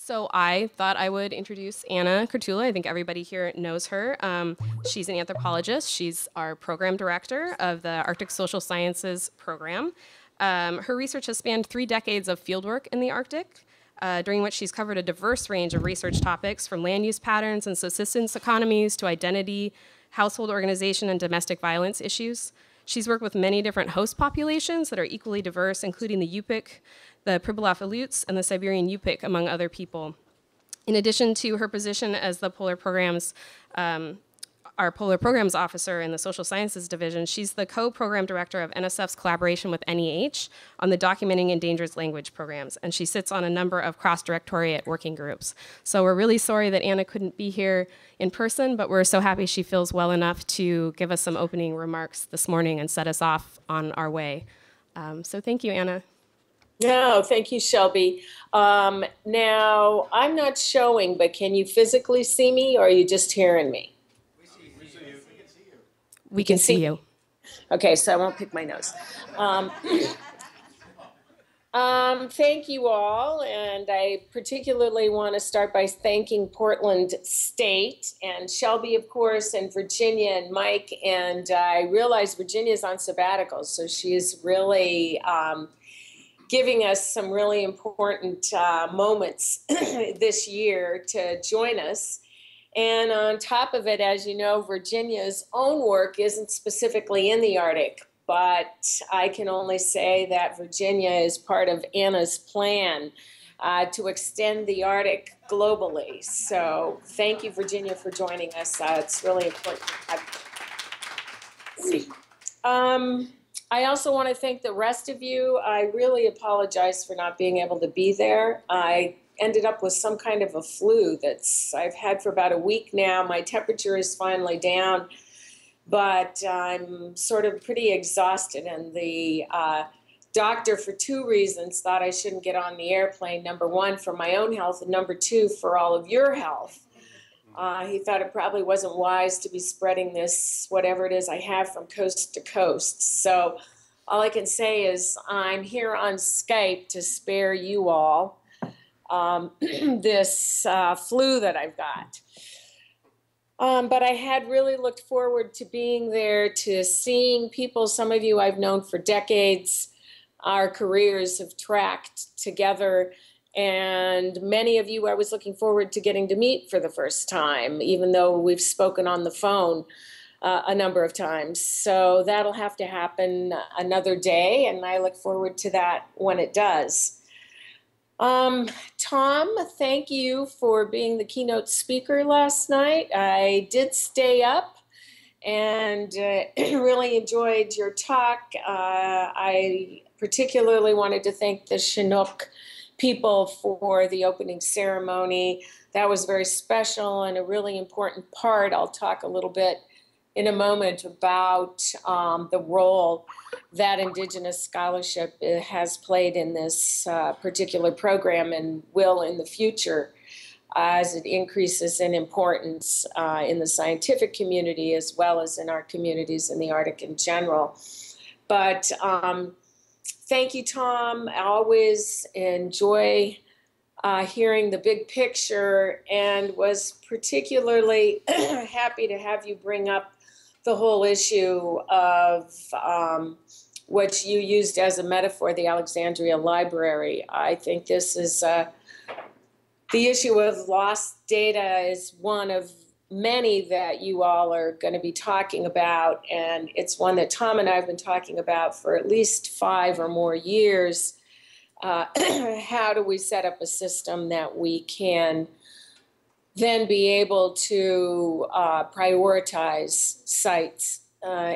So I thought I would introduce Anna Kurtula. I think everybody here knows her. She's an anthropologist. She's our program director of the Arctic Social Sciences program. Her research has spanned 3 decades of fieldwork in the Arctic, during which she's covered a diverse range of research topics from land use patterns and subsistence economies to identity, household organization, and domestic violence issues. She's worked with many different host populations that are equally diverse, including the Yupik, the Pribilof Aleut, and the Siberian Yupik, among other people. In addition to her position as the our Polar Programs Officer in the Social Sciences Division, she's the co-program director of NSF's collaboration with NEH on the Documenting Endangered Language programs, and she sits on a number of cross-directorate working groups. So we're really sorry that Anna couldn't be here in person, but we're so happy she feels well enough to give us some opening remarks this morning and set us off on our way. So thank you, Anna. No, thank you, Shelby. Now, I'm not showing, but can you physically see me, or are you just hearing me? We can see you. Okay, so I won't pick my nose. Thank you all, and I particularly want to start by thanking Portland State and Shelby, of course, and Virginia and Mike, and I realize Virginia's on sabbatical, so she is really giving us some really important moments this year to join us. And on top of it, as you know, Virginia's own work isn't specifically in the Arctic, but I can only say that Virginia is part of Anna's plan to extend the Arctic globally. So thank you, Virginia, for joining us. It's really important. I also want to thank the rest of you. I really apologize for not being able to be there. I ended up with some kind of a flu I've had for about a week now. My temperature is finally down, but I'm sort of pretty exhausted. And the doctor, for 2 reasons, thought I shouldn't get on the airplane. Number one, for my own health, and number two, for all of your health. He thought it probably wasn't wise to be spreading this, whatever it is I have, from coast to coast. So all I can say is I'm here on Skype to spare you all this flu that I've got. But I had really looked forward to being there, to seeing people, some of you I've known for decades. Our careers have tracked together, and many of you I was looking forward to getting to meet for the first time, even though we've spoken on the phone a number of times. So that'll have to happen another day, and I look forward to that when it does. Tom, thank you for being the keynote speaker last night. I did stay up and really enjoyed your talk. I particularly wanted to thank the Chinook people for the opening ceremony. That was very special and a really important part. I'll talk a little bit in a moment about the role that Indigenous scholarship has played in this particular program and will in the future as it increases in importance in the scientific community as well as in our communities in the Arctic in general. But thank you, Tom. I always enjoy hearing the big picture, and was particularly happy to have you bring up the whole issue of what you used as a metaphor, the Alexandria Library. I think this is the issue of lost data is one of many that you all are going to be talking about, and it's one that Tom and I have been talking about for at least 5 or more years. How do we set up a system that we can then be able to prioritize sites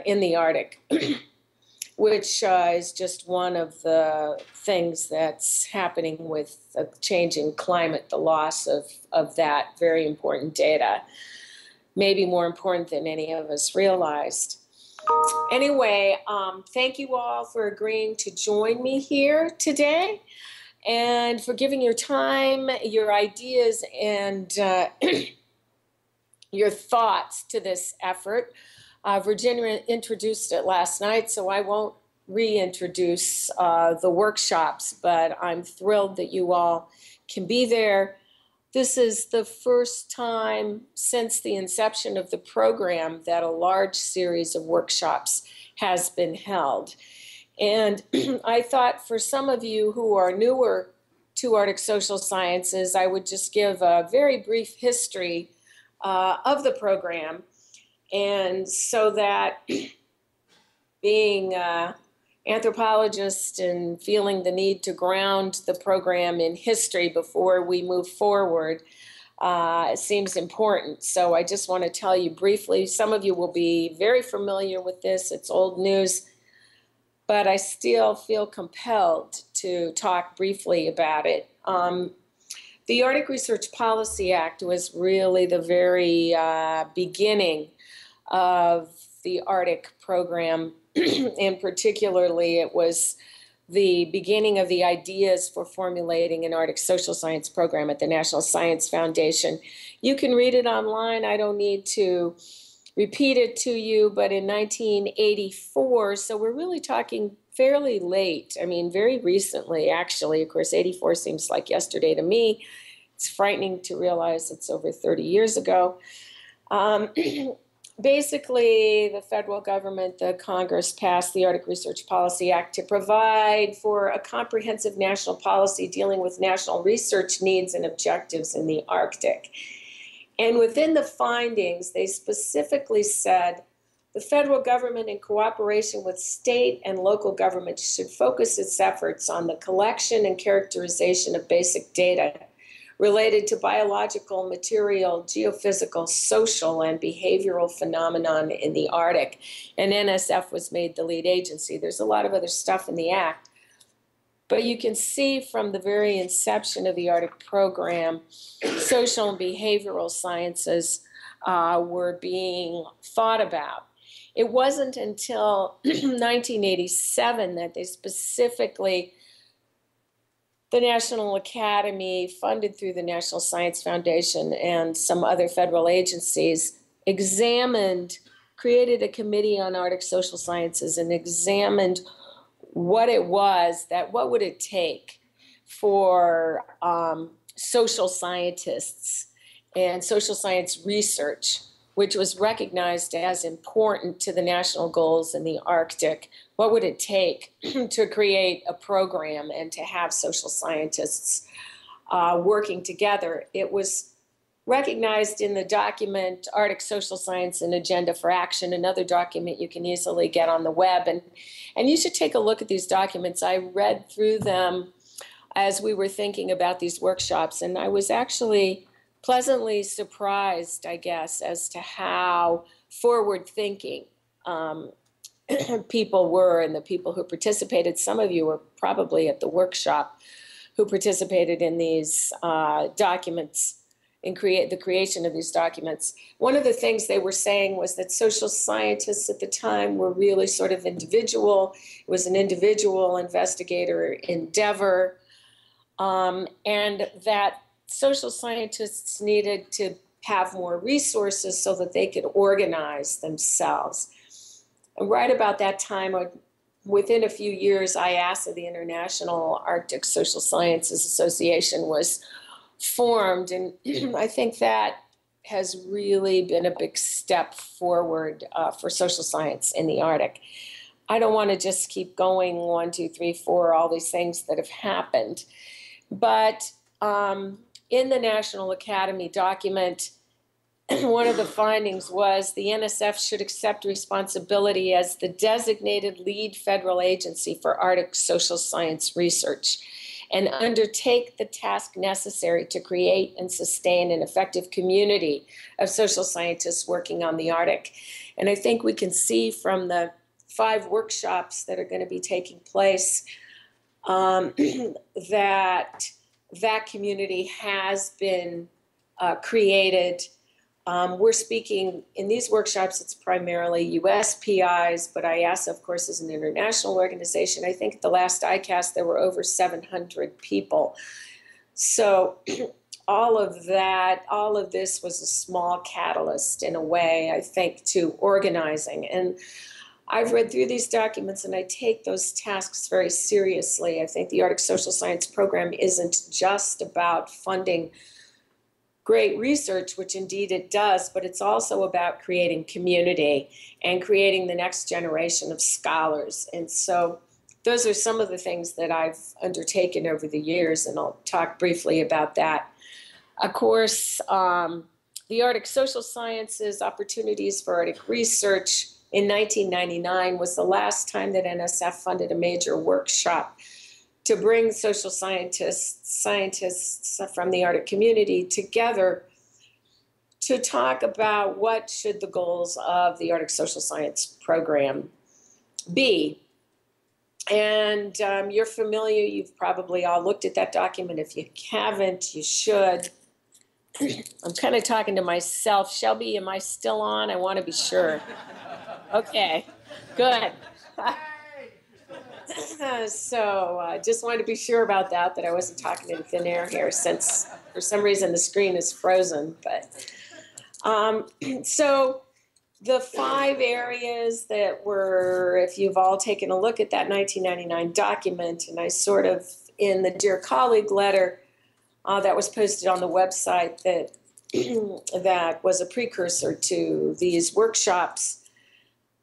in the Arctic, which is just one of the things that's happening with the changing climate, the loss of that very important data, maybe more important than any of us realized. Anyway, thank you all for agreeing to join me here today and for giving your time, your ideas, and your thoughts to this effort. Virginia introduced it last night, so I won't reintroduce the workshops, but I'm thrilled that you all can be there. This is the first time since the inception of the program that a large series of workshops has been held. And I thought for some of you who are newer to Arctic Social Sciences, I would just give a very brief history of the program. And so that being anthropologist and feeling the need to ground the program in history before we move forward seems important. So I just want to tell you briefly, some of you will be very familiar with this. It's old news, but I still feel compelled to talk briefly about it. The Arctic Research Policy Act was really the very beginning of the Arctic program, and particularly it was the beginning of the ideas for formulating an Arctic social science program at the National Science Foundation. You can read it online. I don't need to repeat it to you, but in 1984, so we're really talking fairly late. I mean, very recently, actually. Of course, 84 seems like yesterday to me. It's frightening to realize it's over 30 years ago. Basically, the federal government, the Congress, passed the Arctic Research Policy Act to provide for a comprehensive national policy dealing with national research needs and objectives in the Arctic. And within the findings, they specifically said the federal government, in cooperation with state and local governments, should focus its efforts on the collection and characterization of basic data related to biological, material, geophysical, social, and behavioral phenomenon in the Arctic. And NSF was made the lead agency. There's a lot of other stuff in the Act. But you can see from the very inception of the Arctic program, social and behavioral sciences were being thought about. It wasn't until 1987 that they specifically, the National Academy, funded through the National Science Foundation and some other federal agencies, created a committee on Arctic social sciences and examined what would it take for social scientists and social science research, which was recognized as important to the national goals in the Arctic. What would it take to create a program and to have social scientists working together? It was recognized in the document Arctic Social Science and Agenda for Action, another document you can easily get on the web. And you should take a look at these documents. I read through them as we were thinking about these workshops, and I was actually pleasantly surprised, I guess, as to how forward-thinking people were and the people who participated. Some of you were probably at the workshop who participated in these documents, in the creation of these documents. One of the things they were saying was that social scientists at the time were really sort of individual. It was an individual investigator endeavor, and that social scientists needed to have more resources so that they could organize themselves. And right about that time, within a few years, IASA, the International Arctic Social Sciences Association, was formed. And I think that has really been a big step forward for social science in the Arctic. I don't want to just keep going 1, 2, 3, 4, all these things that have happened. But in the National Academy document, one of the findings was the NSF should accept responsibility as the designated lead federal agency for Arctic social science research and undertake the task necessary to create and sustain an effective community of social scientists working on the Arctic. And I think we can see from the 5 workshops that are going to be taking place that community has been created. We're speaking in these workshops, it's primarily US PIs, but IASA, of course, is an international organization. I think at the last ICAST, there were over 700 people. So all of this was a small catalyst in a way, I think, to organizing. And I've read through these documents and I take those tasks very seriously. I think the Arctic Social Science Program isn't just about funding great research, which indeed it does, but it's also about creating community and creating the next generation of scholars. And so those are some of the things that I've undertaken over the years, and I'll talk briefly about that. Of course, the Arctic Social Sciences Opportunities for Arctic Research in 1999 was the last time that NSF funded a major workshop to bring social scientists from the Arctic community together to talk about what should the goals of the Arctic Social Science program be. And you're familiar, you've probably all looked at that document. If you haven't, you should. I'm kind of talking to myself. Shelby, am I still on? I want to be sure. Okay, good. So just wanted to be sure about that I wasn't talking in thin air here, since for some reason the screen is frozen. But so the 5 areas that were, if you've all taken a look at that 1999 document, and I sort of, in the Dear Colleague letter that was posted on the website that that was a precursor to these workshops,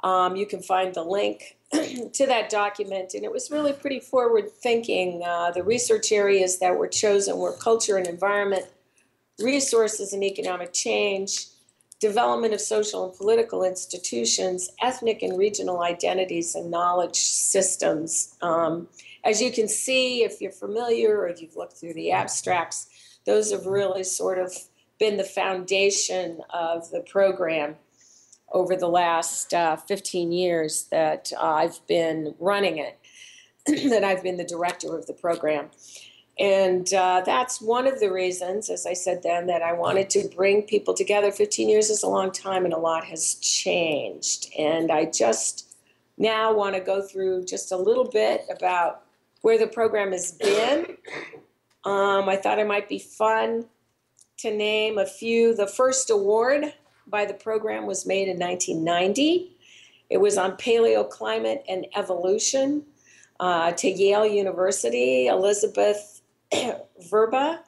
you can find the link to that document, and it was really pretty forward thinking. The research areas that were chosen were culture and environment, resources and economic change, development of social and political institutions, ethnic and regional identities, and knowledge systems. As you can see, if you're familiar or if you've looked through the abstracts, those have really sort of been the foundation of the program over the last 15 years that I've been running it, that I've been the director of the program. And that's one of the reasons, as I said then, that I wanted to bring people together. 15 years is a long time, and a lot has changed. And I just now want to go through just a little bit about where the program has been. I thought it might be fun to name a few. The first award by the program was made in 1990. It was on paleoclimate and evolution to Yale University. Elizabeth Verba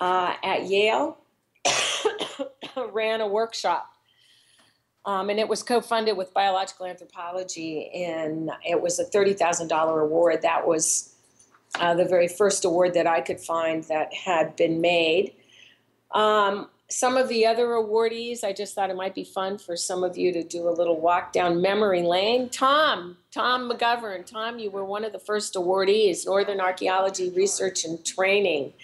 at Yale ran a workshop. And it was co-funded with biological anthropology, and it was a $30,000 award. That was the very first award that I could find that had been made. Some of the other awardees, I just thought it might be fun for some of you to do a little walk down memory lane. Tom McGovern. Tom, you were one of the first awardees, Northern Archaeology Research and Training.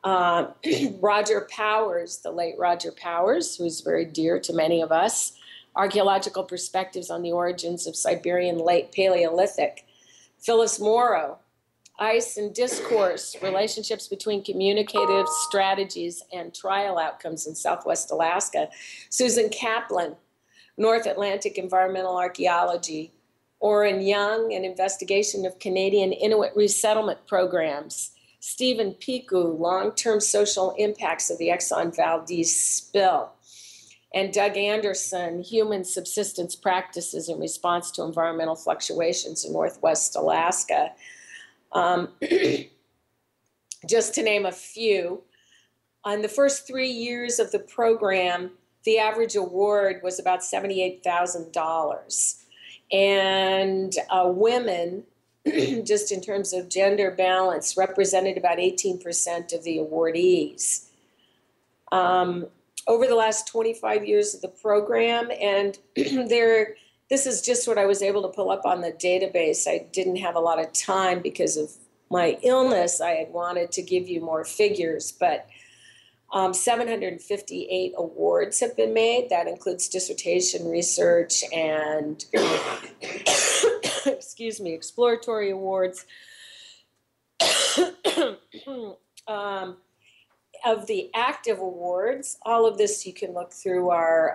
Roger Powers, the late Roger Powers, who's very dear to many of us. Archaeological Perspectives on the Origins of Siberian Late Paleolithic. Phyllis Morrow, Ice and Discourse, Relationships Between Communicative Strategies and Trial Outcomes in Southwest Alaska. Susan Kaplan, North Atlantic Environmental Archaeology. Orrin Young, An Investigation of Canadian Inuit Resettlement Programs. Stephen Piku, Long-Term Social Impacts of the Exxon Valdez Spill. And Doug Anderson, Human Subsistence Practices in Response to Environmental Fluctuations in Northwest Alaska. Just to name a few. On the first 3 years of the program, the average award was about $78,000. And women, just in terms of gender balance, represented about 18% of the awardees. Over the last 25 years of the program, and this is just what I was able to pull up on the database. I didn't have a lot of time because of my illness. I had wanted to give you more figures, but 758 awards have been made. That includes dissertation research and, excuse me, exploratory awards. Of the active awards, all of this you can look through our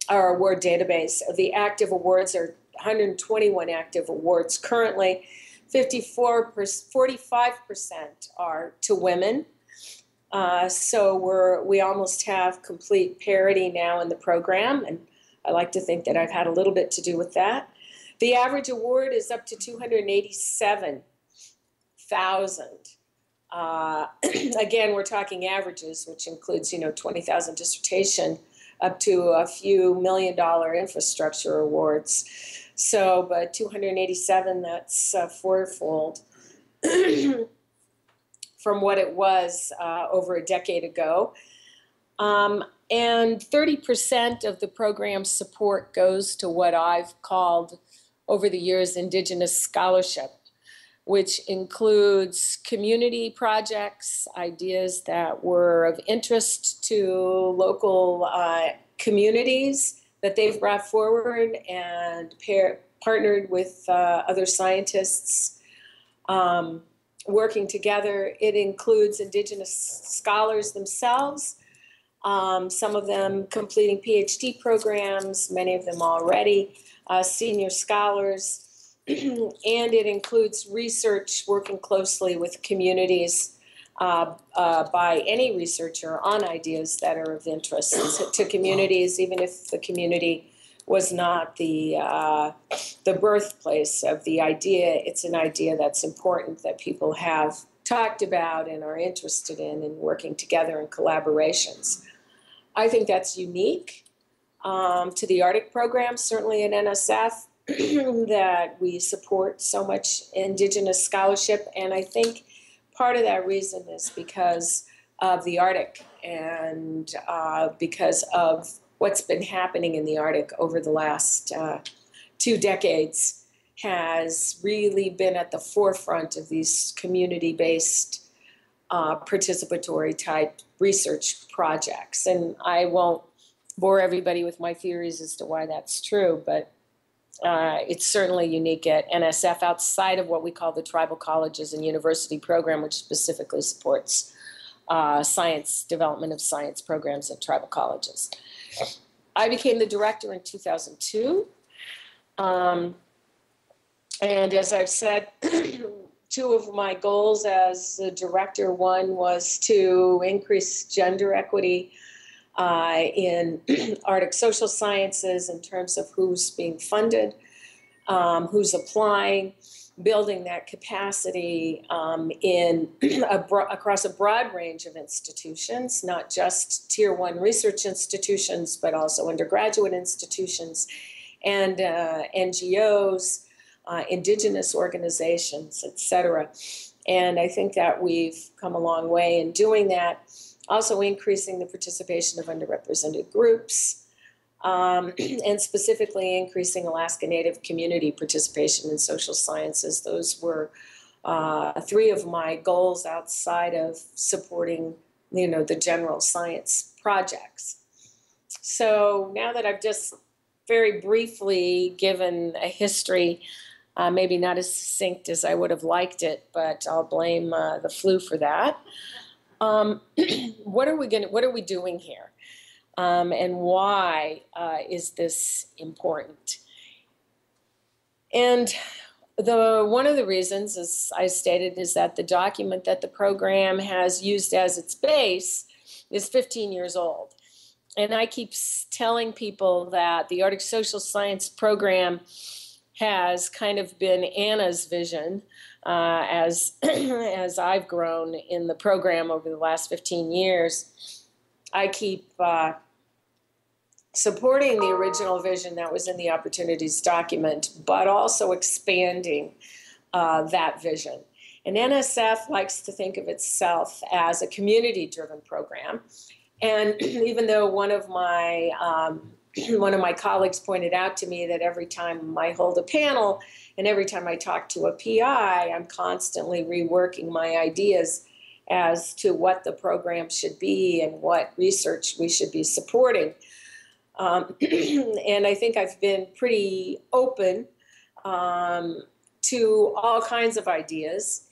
award database. Of the active awards, are 121 active awards. Currently, 45% are to women. So we almost have complete parity now in the program, and I like to think that I've had a little bit to do with that. The average award is up to $287,000. Again, we're talking averages, which includes, 20,000 dissertation up to a few $1 million infrastructure awards. So, but 287, that's fourfold from what it was over a decade ago. And 30% of the program support goes to what I've called over the years Indigenous scholarship, which includes community projects, ideas that were of interest to local communities that they've brought forward and partnered with other scientists working together. It includes Indigenous scholars themselves, some of them completing PhD programs, many of them already senior scholars. And it includes research working closely with communities by any researcher on ideas that are of interest to communities, even if the community was not the birthplace of the idea. It's an idea that's important that people have talked about and are interested in and working together in collaborations. I think that's unique to the Arctic program, certainly at NSF, that we support so much Indigenous scholarship. And I think part of that reason is because of the Arctic and because of what's been happening in the Arctic over the last 2 decades has really been at the forefront of these community-based participatory type research projects. And I won't bore everybody with my theories as to why that's true, but it's certainly unique at NSF outside of what we call the tribal colleges and university program, which specifically supports science, development of science programs at tribal colleges. I became the director in 2002. And as I've said, 2 of my goals as the director, one was to increase gender equity in Arctic social sciences in terms of who's being funded, who's applying, building that capacity across a broad range of institutions, not just tier 1 research institutions, but also undergraduate institutions and NGOs, Indigenous organizations, et cetera. And I think that we've come a long way in doing that. Also increasing the participation of underrepresented groups, and specifically increasing Alaska Native community participation in social sciences. Those were 3 of my goals outside of supporting, the general science projects. So now that I've just very briefly given a history, maybe not as succinct as I would have liked it, but I'll blame the flu for that. What are we doing here? And why is this important? And one of the reasons, as I stated, is that the document that the program has used as its base is 15 years old. And I keep telling people that the Arctic Social Science program has kind of been Anna's vision as I've grown in the program over the last 15 years. I keep supporting the original vision that was in the opportunities document, but also expanding that vision. And NSF likes to think of itself as a community-driven program. And even though one of my colleagues pointed out to me that every time I hold a panel and every time I talk to a PI, I'm constantly reworking my ideas as to what the program should be and what research we should be supporting. And I think I've been pretty open to all kinds of ideas.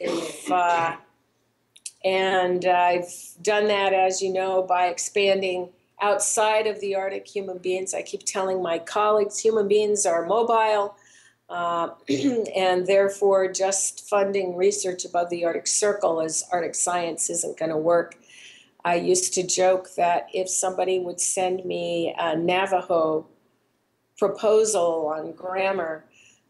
And I've done that, as you know, by expanding outside of the Arctic human beings. I keep telling my colleagues human beings are mobile, and therefore just funding research above the Arctic Circle as Arctic science isn't going to work. I used to joke that if somebody would send me a Navajo proposal on grammar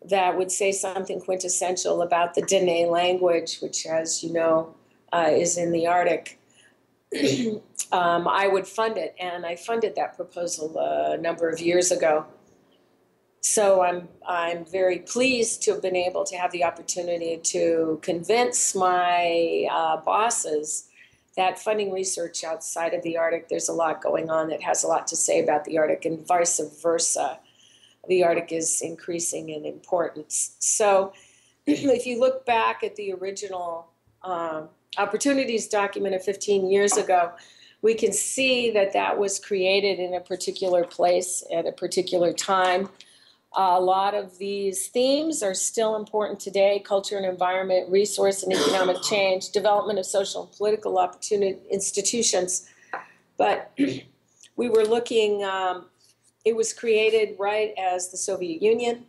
that would say something quintessential about the Dene language, which, as you know, is in the Arctic, I would fund it, and I funded that proposal a number of years ago. So I'm very pleased to have been able to have the opportunity to convince my bosses that funding research outside of the Arctic, there's a lot going on that has a lot to say about the Arctic, and vice versa. The Arctic is increasing in importance. So if you look back at the original opportunities document of 15 years ago, we can see that that was created in a particular place at a particular time. A lot of these themes are still important today: culture and environment, resource and economic change, development of social and political opportunity institutions. But we were looking, it was created right as the Soviet Union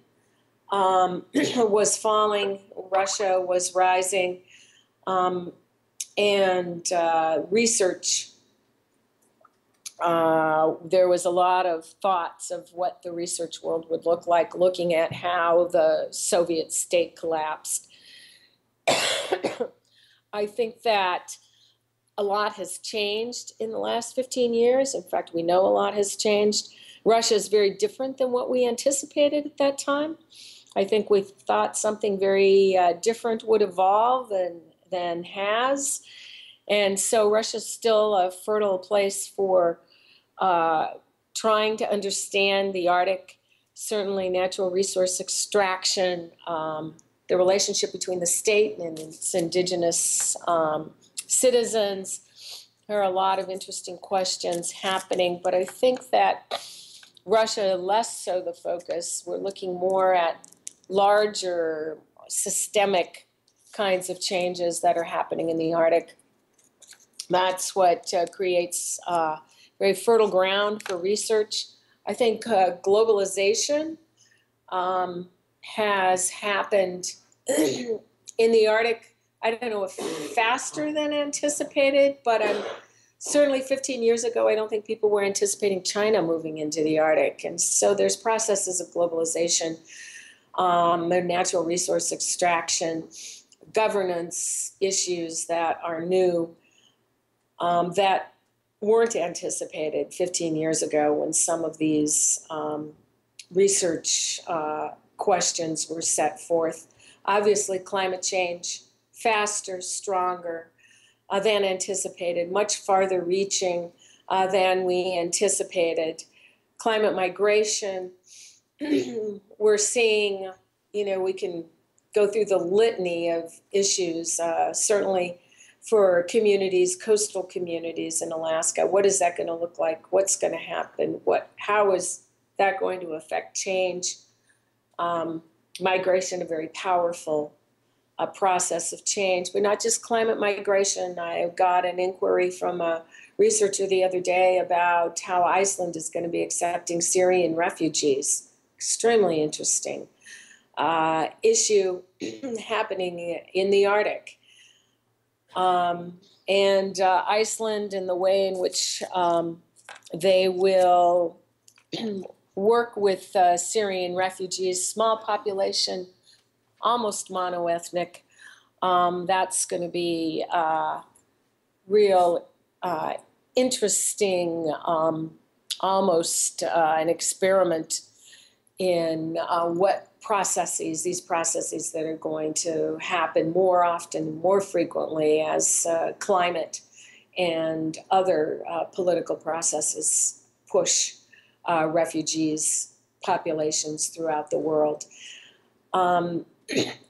was falling, Russia was rising, and research. There was a lot of thoughts of what the research world would look like, looking at how the Soviet state collapsed. I think that a lot has changed in the last 15 years. In fact, we know a lot has changed. Russia is very different than what we anticipated at that time. I think we thought something very different would evolve than has. And so Russia's still a fertile place for trying to understand the Arctic, certainly natural resource extraction, the relationship between the state and its indigenous citizens. There are a lot of interesting questions happening, but I think that Russia, less so the focus. We're looking more at larger systemic kinds of changes that are happening in the Arctic. That's what creates very fertile ground for research. I think globalization has happened in the Arctic, I don't know if faster than anticipated, but certainly 15 years ago, I don't think people were anticipating China moving into the Arctic. And so there's processes of globalization, natural resource extraction, governance issues that are new, that weren't anticipated 15 years ago when some of these research questions were set forth. Obviously, climate change, faster, stronger than anticipated, much farther reaching than we anticipated. Climate migration, we're seeing, we can go through the litany of issues, certainly for communities, coastal communities in Alaska. What is that going to look like? What's going to happen? How is that going to affect change? Migration, a very powerful process of change, but not just climate migration. I got an inquiry from a researcher the other day about how Iceland is going to be accepting Syrian refugees. Extremely interesting issue happening in the Arctic. And Iceland and the way in which they will work with Syrian refugees, small population, almost monoethnic. That's going to be real interesting, almost an experiment in what these processes that are going to happen more often, more frequently as climate and other political processes push refugees, populations throughout the world.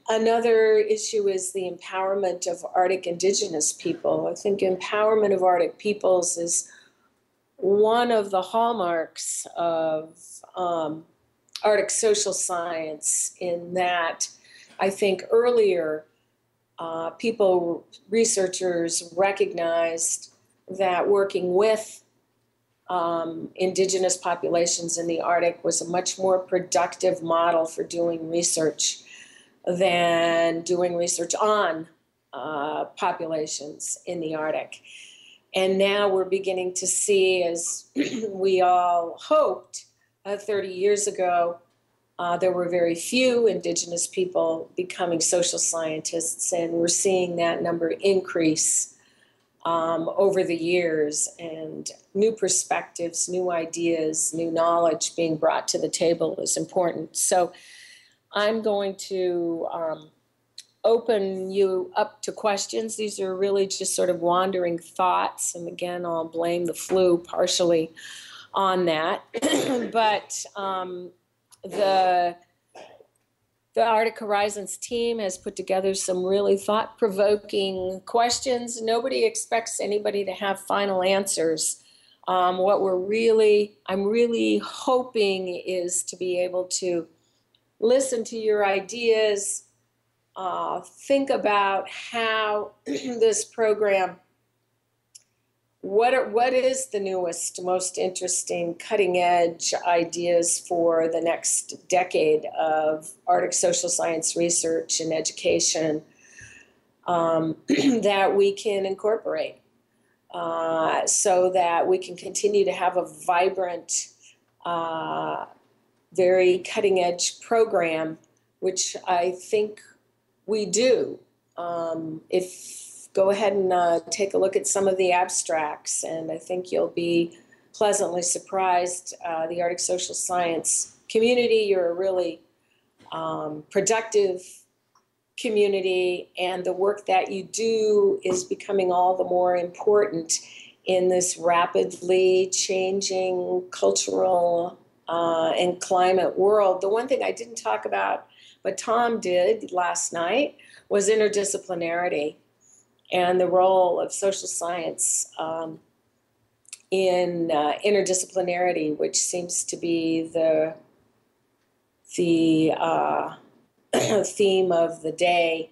Another issue is the empowerment of Arctic indigenous people. I think empowerment of Arctic peoples is one of the hallmarks of Arctic social science, in that I think earlier researchers recognized that working with indigenous populations in the Arctic was a much more productive model for doing research than doing research on populations in the Arctic. And now we're beginning to see, as we all hoped 30 years ago, there were very few Indigenous people becoming social scientists, and we're seeing that number increase over the years, and new perspectives, new ideas, new knowledge being brought to the table is important. So I'm going to open you up to questions. These are really just sort of wandering thoughts, and again, I'll blame the flu partially on that. But the Arctic Horizons team has put together some really thought-provoking questions. Nobody expects anybody to have final answers. What I'm really hoping is to be able to listen to your ideas, think about how this program, what is the newest, most interesting, cutting-edge ideas for the next decade of Arctic social science research and education that we can incorporate so that we can continue to have a vibrant, very cutting-edge program, which I think we do. Go ahead and take a look at some of the abstracts, and I think you'll be pleasantly surprised. The Arctic social science community, you're a really productive community, and the work that you do is becoming all the more important in this rapidly changing cultural and climate world. The one thing I didn't talk about, but Tom did last night, was interdisciplinarity and the role of social science in interdisciplinarity, which seems to be the theme of the day.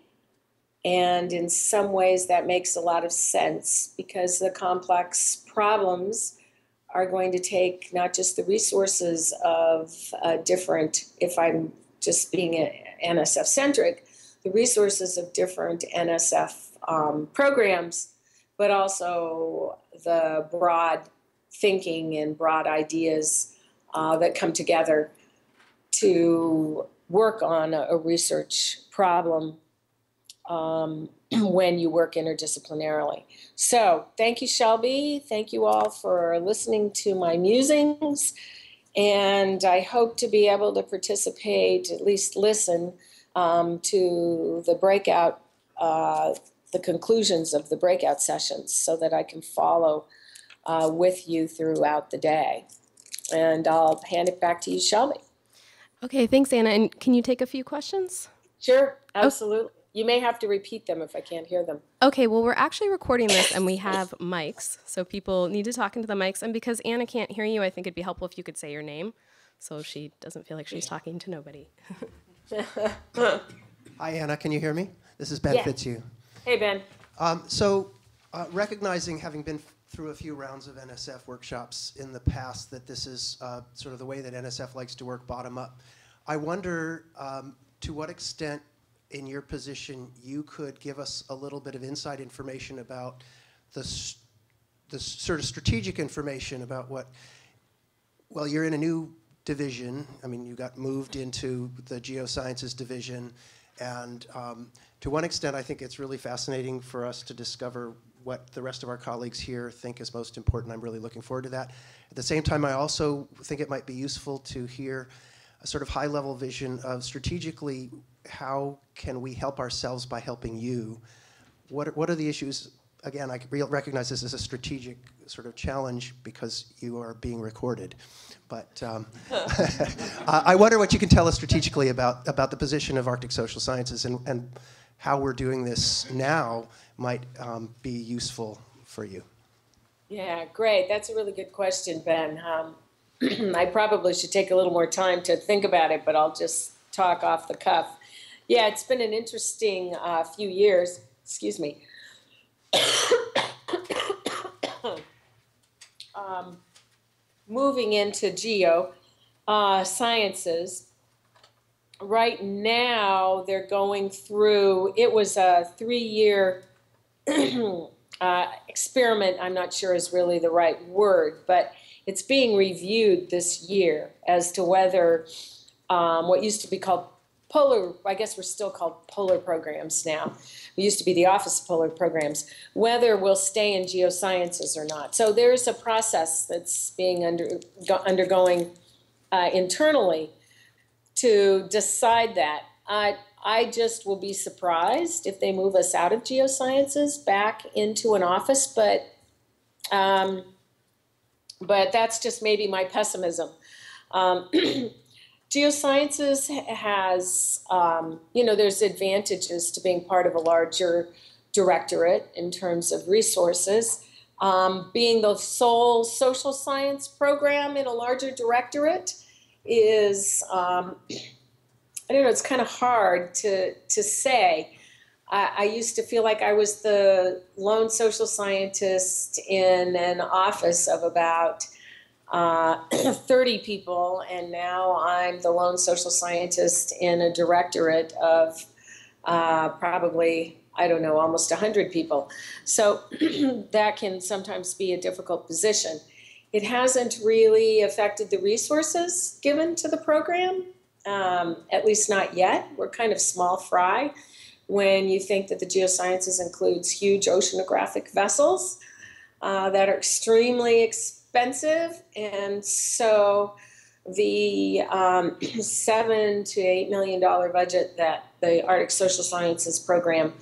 And in some ways that makes a lot of sense, because the complex problems are going to take not just the resources of different, if I'm just being NSF-centric, the resources of different NSF programs, but also the broad thinking and broad ideas that come together to work on a research problem when you work interdisciplinarily. So thank you, Shelby. Thank you all for listening to my musings. And I hope to be able to participate, at least listen to the breakout, the conclusions of the breakout sessions, so that I can follow with you throughout the day. And I'll hand it back to you, Shelby. Okay, thanks, Anna. And can you take a few questions? Sure, absolutely. You may have to repeat them if I can't hear them. Okay, well, we're actually recording this and we have mics, so people need to talk into the mics. And because Anna can't hear you, I think it'd be helpful if you could say your name so she doesn't feel like she's talking to nobody. Hi, Anna. Can you hear me? This is Ben Fitzhugh. Hey, Ben. Recognizing, having been through a few rounds of NSF workshops in the past, that this is sort of the way that NSF likes to work bottom up, I wonder to what extent, in your position, you could give us a little bit of inside information about the sort of strategic information about what, well, you're in a new division. I mean, you got moved into the Geo Sciences division, and to one extent, I think it's really fascinating for us to discover what the rest of our colleagues here think is most important. I'm really looking forward to that. At the same time, I also think it might be useful to hear a sort of high-level vision of strategically how can we help ourselves by helping you. What are the issues? Again, I recognize this as a strategic sort of challenge because you are being recorded. But I wonder what you can tell us strategically about the position of Arctic social sciences and how we're doing this now might be useful for you. Yeah, great. That's a really good question, Ben. I probably should take a little more time to think about it, but I'll just talk off the cuff. Yeah, it's been an interesting few years. Excuse me. Moving into Geo Sciences. Right now, they're going through, it was a 3-year experiment, I'm not sure is really the right word, but it's being reviewed this year as to whether what used to be called polar, I guess we're still called polar programs now. We used to be the Office of Polar Programs, whether we'll stay in geosciences or not. So there's a process that's being undergoing internally to decide that. I just will be surprised if they move us out of geosciences back into an office, but that's just maybe my pessimism. Geosciences has, there's advantages to being part of a larger directorate in terms of resources. Being the sole social science program in a larger directorate is, it's kind of hard to say. I used to feel like I was the lone social scientist in an office of about 30 people, and now I'm the lone social scientist in a directorate of probably, I don't know, almost 100 people. So that can sometimes be a difficult position. It hasn't really affected the resources given to the program, at least not yet. We're kind of small fry when you think that the geosciences includes huge oceanographic vessels that are extremely expensive, and so the $7 to $8 million budget that the Arctic Social Sciences program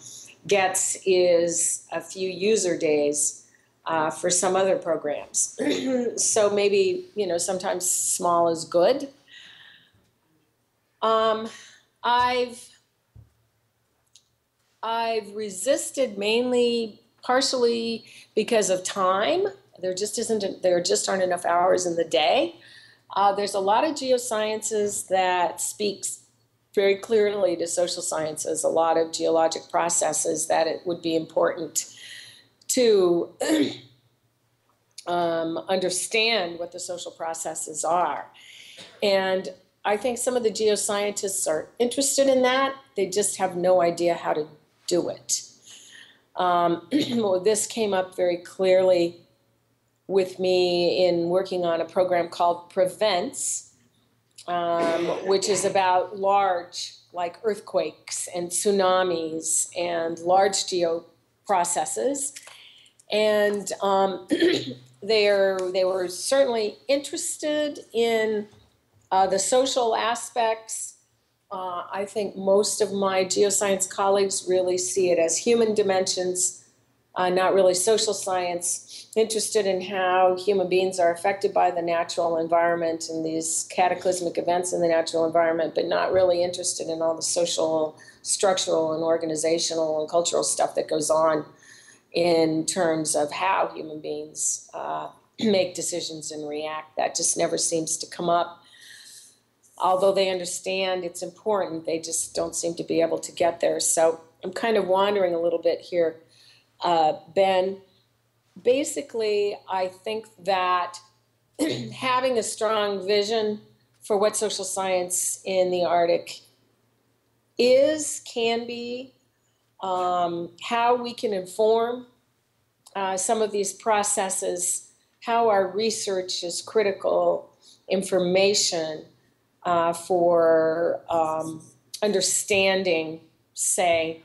gets is a few user days for some other programs. So maybe, sometimes small is good. I've resisted mainly partially because of time. There just aren't enough hours in the day. There's a lot of geosciences that speaks very clearly to social sciences, a lot of geologic processes that it would be important to understand what the social processes are. And I think some of the geoscientists are interested in that. They just have no idea how to do it. Well, this came up very clearly with me in working on a program called Prevents, which is about large, like earthquakes and tsunamis and large geoprocesses. And they were certainly interested in the social aspects. I think most of my geoscience colleagues really see it as human dimensions, not really social science, interested in how human beings are affected by the natural environment and these cataclysmic events in the natural environment, but not really interested in all the social, structural, and organizational and cultural stuff that goes on in terms of how human beings make decisions and react. That just never seems to come up. Although they understand it's important, they just don't seem to be able to get there. So I'm kind of wandering a little bit here, Ben. Basically, I think that having a strong vision for what social science in the Arctic can be, how we can inform some of these processes, how our research is critical information for understanding, say,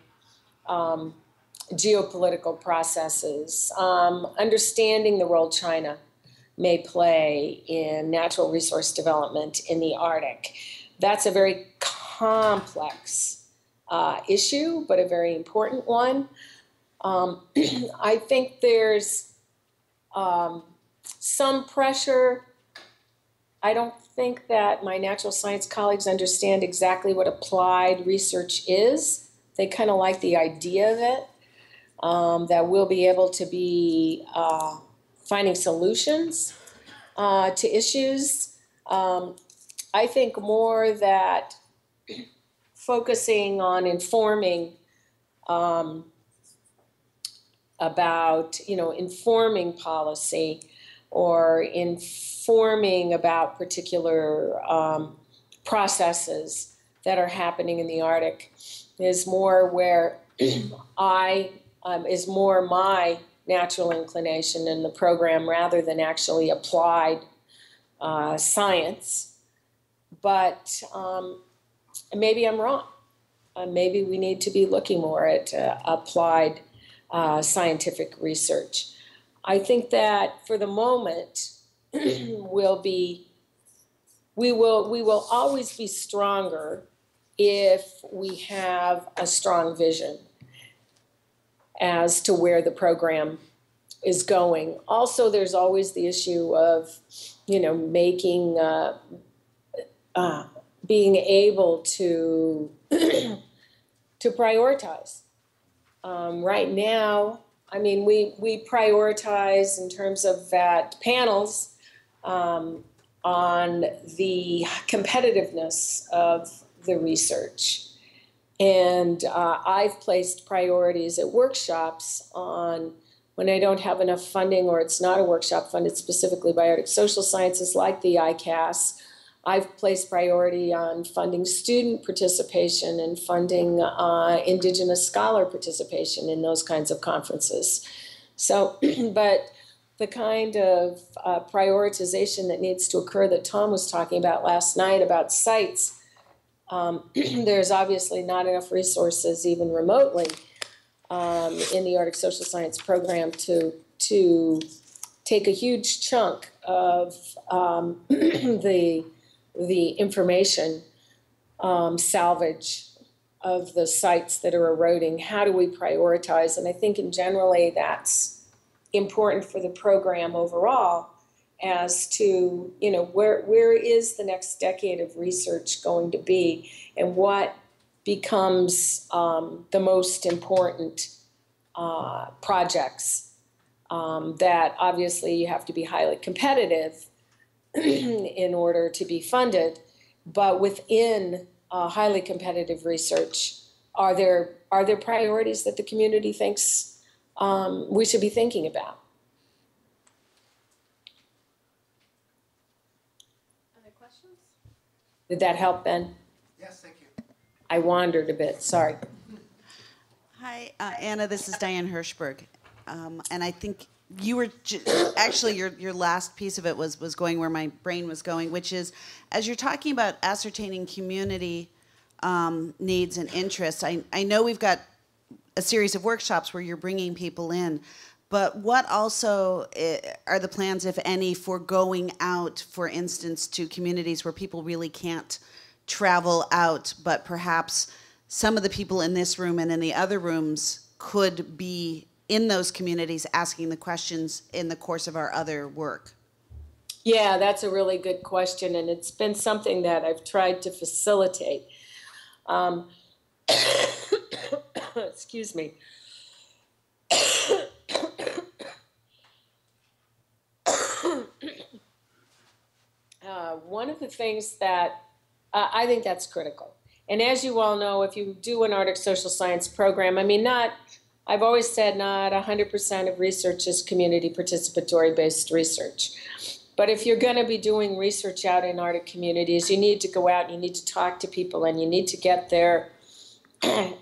geopolitical processes, understanding the role China may play in natural resource development in the Arctic. That's a very complex issue, but a very important one. I think there's some pressure. I don't think that my natural science colleagues understand exactly what applied research is. They kind of like the idea of it, that we'll be able to be finding solutions to issues. I think more that focusing on informing about, informing policy or informing about particular processes that are happening in the Arctic is more where is more my natural inclination in the program rather than actually applied science. but maybe I'm wrong. Maybe we need to be looking more at applied scientific research. I think that for the moment, we will always be stronger if we have a strong vision as to where the program is going. Also, there's always the issue of, making, being able to to prioritize. Right now, I mean, we prioritize in terms of that panels on the competitiveness of the research. And I've placed priorities at workshops on when I don't have enough funding or it's not a workshop funded specifically by Arctic Social Sciences like the ICAS. I've placed priority on funding student participation and funding Indigenous scholar participation in those kinds of conferences. So, but the kind of prioritization that needs to occur that Tom was talking about last night about sites, there's obviously not enough resources even remotely in the Arctic Social Science program to take a huge chunk of the information salvage of the sites that are eroding. How do we prioritize? And I think in generally that's important for the program overall as to, where is the next decade of research going to be and what becomes the most important projects that obviously you have to be highly competitive in order to be funded, but within highly competitive research, are there priorities that the community thinks we should be thinking about? Other questions? Did that help, Ben? Yes, thank you. I wandered a bit, sorry. Hi, Anna, this is Diane Hirschberg. And I think you were actually your last piece of it was going where my brain was going, which is as you're talking about ascertaining community needs and interests. I know we've got a series of workshops where you're bringing people in, but what also are the plans, if any, for going out, for instance, to communities where people really can't travel out, but perhaps some of the people in this room and in the other rooms could be in those communities asking the questions in the course of our other work? Yeah, that's a really good question, and it's been something that I've tried to facilitate. Excuse me. One of the things that I think that's critical, and as you all know, if you do an Arctic Social Science program, I mean, I've always said not 100% of research is community participatory based research. But if you're going to be doing research out in Arctic communities, you need to go out and you need to talk to people and you need to get their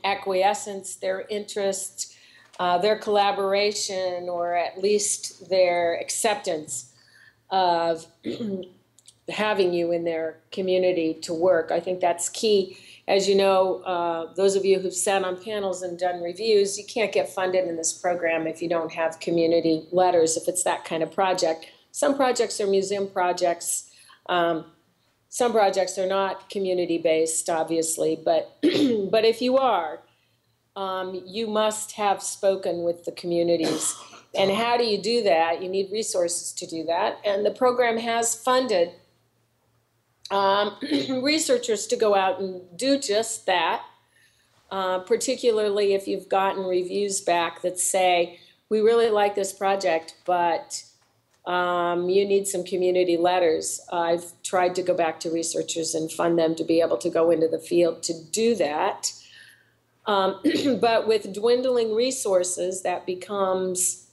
acquiescence, their interest, their collaboration, or at least their acceptance of having you in their community to work. I think that's key. As you know, those of you who've sat on panels and done reviews, you can't get funded in this program if you don't have community letters, if it's that kind of project. Some projects are museum projects. Some projects are not community-based, obviously, but but if you are, you must have spoken with the communities. And how do you do that? You need resources to do that. And the program has funded researchers to go out and do just that, particularly if you've gotten reviews back that say, we really like this project, but you need some community letters. I've tried to go back to researchers and fund them to be able to go into the field to do that. But with dwindling resources, that becomes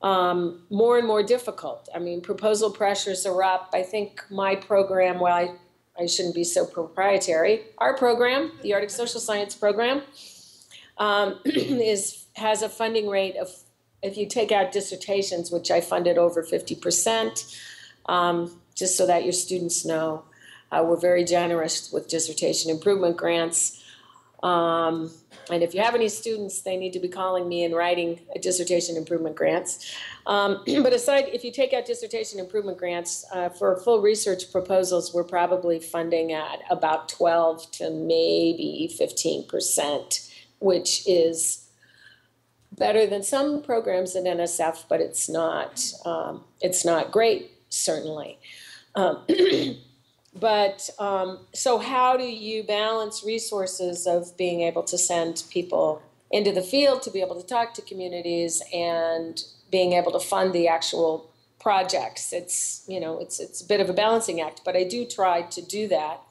more and more difficult. I mean, proposal pressures are up. I think my program, well, I shouldn't be so proprietary. Our program, the Arctic Social Science program, has a funding rate of, if you take out dissertations, which I funded over 50%, just so that your students know. We're very generous with dissertation improvement grants. And if you have any students, they need to be calling me and writing a dissertation improvement grants. But aside, if you take out dissertation improvement grants, for full research proposals, we're probably funding at about 12 to maybe 15%, which is better than some programs at NSF, but it's not great, certainly. So how do you balance resources of being able to send people into the field to be able to talk to communities and being able to fund the actual projects? It's a bit of a balancing act, but I do try to do that.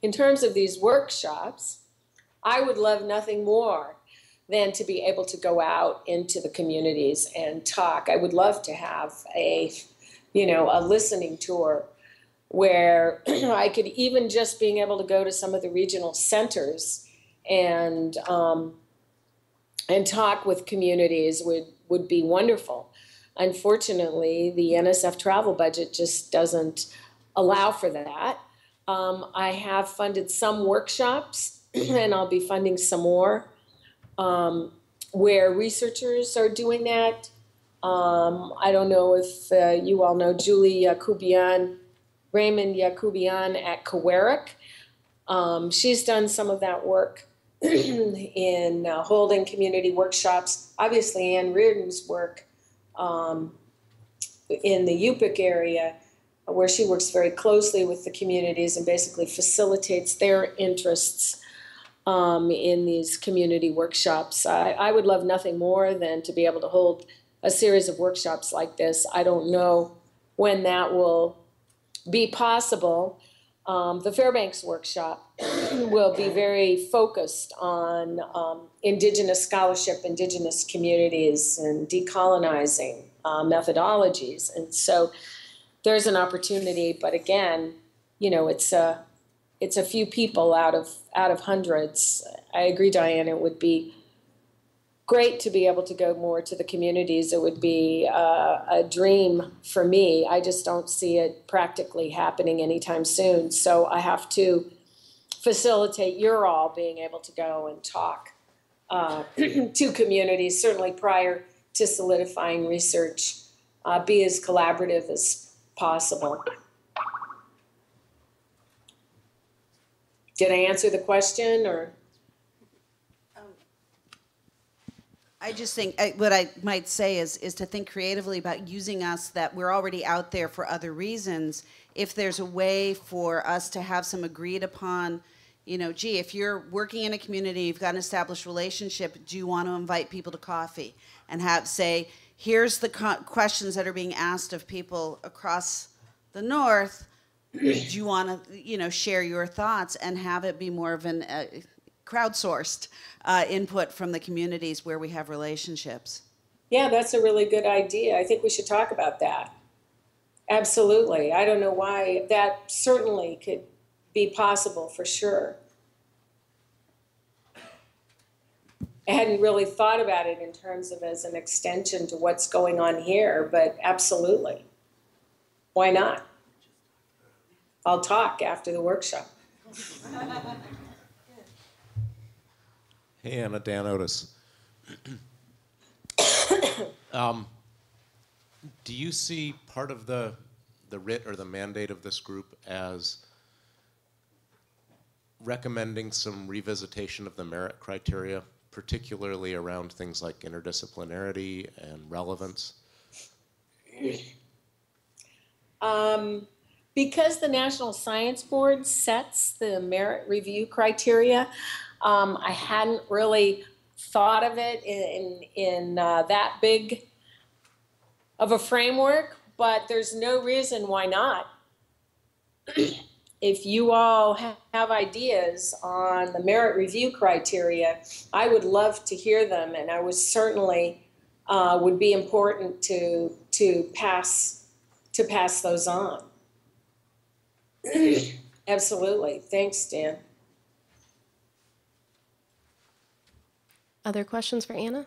In terms of these workshops, I would love nothing more than to be able to go out into the communities and talk. I would love to have a listening tour where I could even just being able to go to some of the regional centers and talk with communities would be wonderful. Unfortunately, the NSF travel budget just doesn't allow for that. I have funded some workshops, and I'll be funding some more, where researchers are doing that. I don't know if you all know Julie Raymond Yakubian at Kawerik. She's done some of that work in holding community workshops. Obviously, Ann Reardon's work in the Yupik area, where she works very closely with the communities and basically facilitates their interests in these community workshops. I would love nothing more than to be able to hold a series of workshops like this. I don't know when that will be possible. The Fairbanks workshop will be very focused on Indigenous scholarship, Indigenous communities, and decolonizing methodologies. And so there's an opportunity, but again, it's a few people out of hundreds. I agree, Diane, it would be great to be able to go more to the communities. It would be a dream for me. I just don't see it practically happening anytime soon. So I have to facilitate your all being able to go and talk to communities, certainly prior to solidifying research, be as collaborative as possible. Did I answer the question, or? I just think what I might say is to think creatively about using us, that we're already out there for other reasons. If there's a way for us to have some agreed upon, gee, if you're working in a community, you've got an established relationship, do you want to invite people to coffee and say, here's the questions that are being asked of people across the north. Do you want to, share your thoughts and have it be more of an crowdsourced input from the communities where we have relationships? Yeah, that's a really good idea. I think we should talk about that. Absolutely. I don't know why. That certainly could be possible for sure. I hadn't really thought about it in terms of as an extension to what's going on here, but absolutely. Why not? I'll talk after the workshop. Hey, Anna, Dan Otis. Do you see part of the writ or the mandate of this group as recommending some revisitation of the merit criteria, particularly around things like interdisciplinarity and relevance? Because the National Science Board sets the merit review criteria, I hadn't really thought of it in that big of a framework, but there's no reason why not. If you all have ideas on the merit review criteria, I would love to hear them, and I was certainly would be important to pass those on. Absolutely. Thanks, Dan. Other questions for Anna?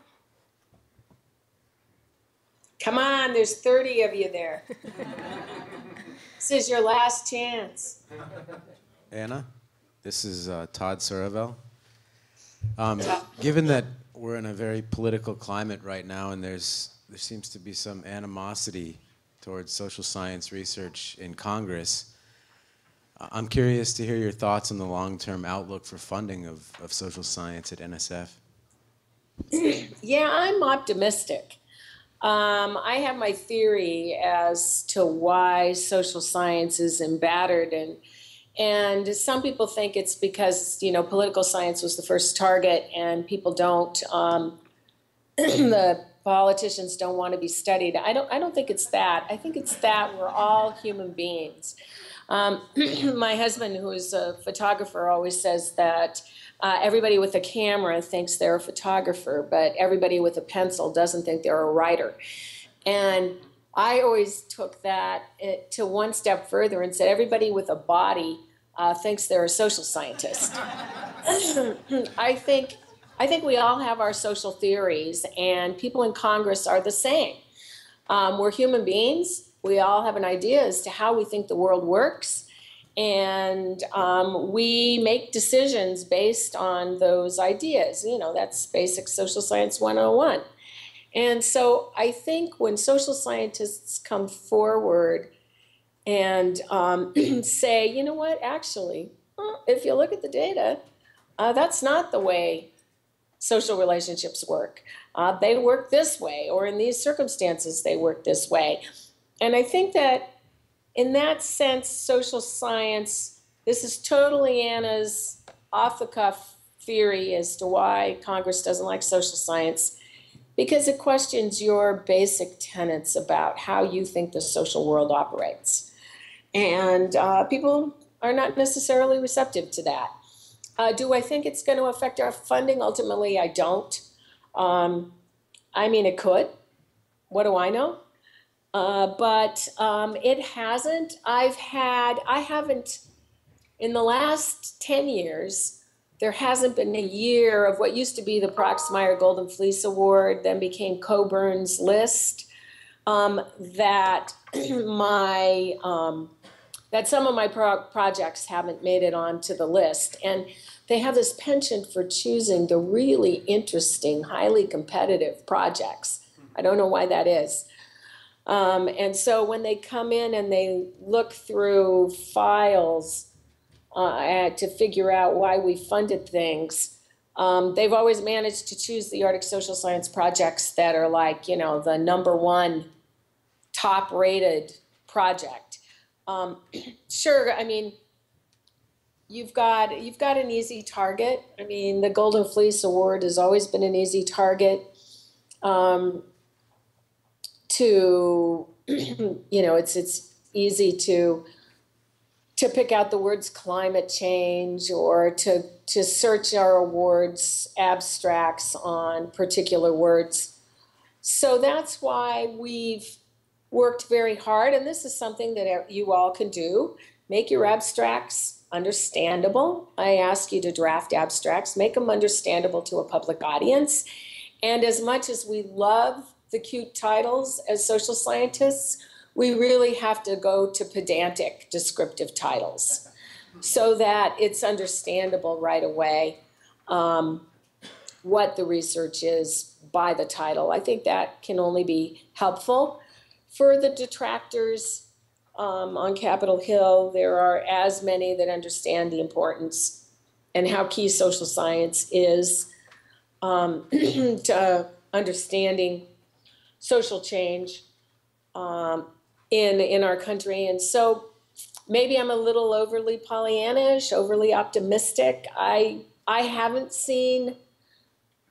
Come on, there's 30 of you there. This is your last chance. Anna. This is Todd Suravel. Given that we're in a very political climate right now, and there seems to be some animosity towards social science research in Congress, I'm curious to hear your thoughts on the long-term outlook for funding of social science at NSF. Yeah, I'm optimistic. I have my theory as to why social science is embattered, and some people think it's because, you know, political science was the first target and people don't, the politicians don't want to be studied. I don't think it's that. I think it's that we're all human beings. My husband, who is a photographer, always says that everybody with a camera thinks they're a photographer, but everybody with a pencil doesn't think they're a writer. And I always took that to one step further and said everybody with a body thinks they're a social scientist. I think we all have our social theories, and people in Congress are the same. We're human beings. We all have an idea as to how we think the world works, and we make decisions based on those ideas. You know, that's basic social science 101. And so I think when social scientists come forward and say, you know what, actually, if you look at the data, that's not the way social relationships work. They work this way, or in these circumstances, they work this way. And I think that in that sense, social science, this is totally Anna's off-the-cuff theory as to why Congress doesn't like social science, because it questions your basic tenets about how you think the social world operates. And people are not necessarily receptive to that. Do I think it's going to affect our funding? Ultimately, I don't. I mean, it could. What do I know? But it hasn't. I haven't, in the last 10 years, there hasn't been a year of what used to be the Proxmire Golden Fleece Award, then became Coburn's List, that some of my projects haven't made it onto the list. And they have this penchant for choosing the really interesting, highly competitive projects. I don't know why that is. And so when they come in and they look through files to figure out why we funded things, they've always managed to choose the Arctic social science projects that are like, you know, the #1 top-rated project. Sure, I mean, you've got an easy target. I mean, the Golden Fleece Award has always been an easy target. To, you know, it's easy to pick out the words climate change, or to search our awards abstracts on particular words. So that's why we've worked very hard, and this is something that you all can do. Make your abstracts understandable. I ask you to draft abstracts, make them understandable to a public audience. And as much as we love the cute titles as social scientists, we really have to go to pedantic descriptive titles so that it's understandable right away what the research is by the title. I think that can only be helpful. For the detractors on Capitol Hill, there are as many that understand the importance and how key social science is to understanding social change in our country. And so maybe I'm a little overly Pollyannish, overly optimistic. I haven't seen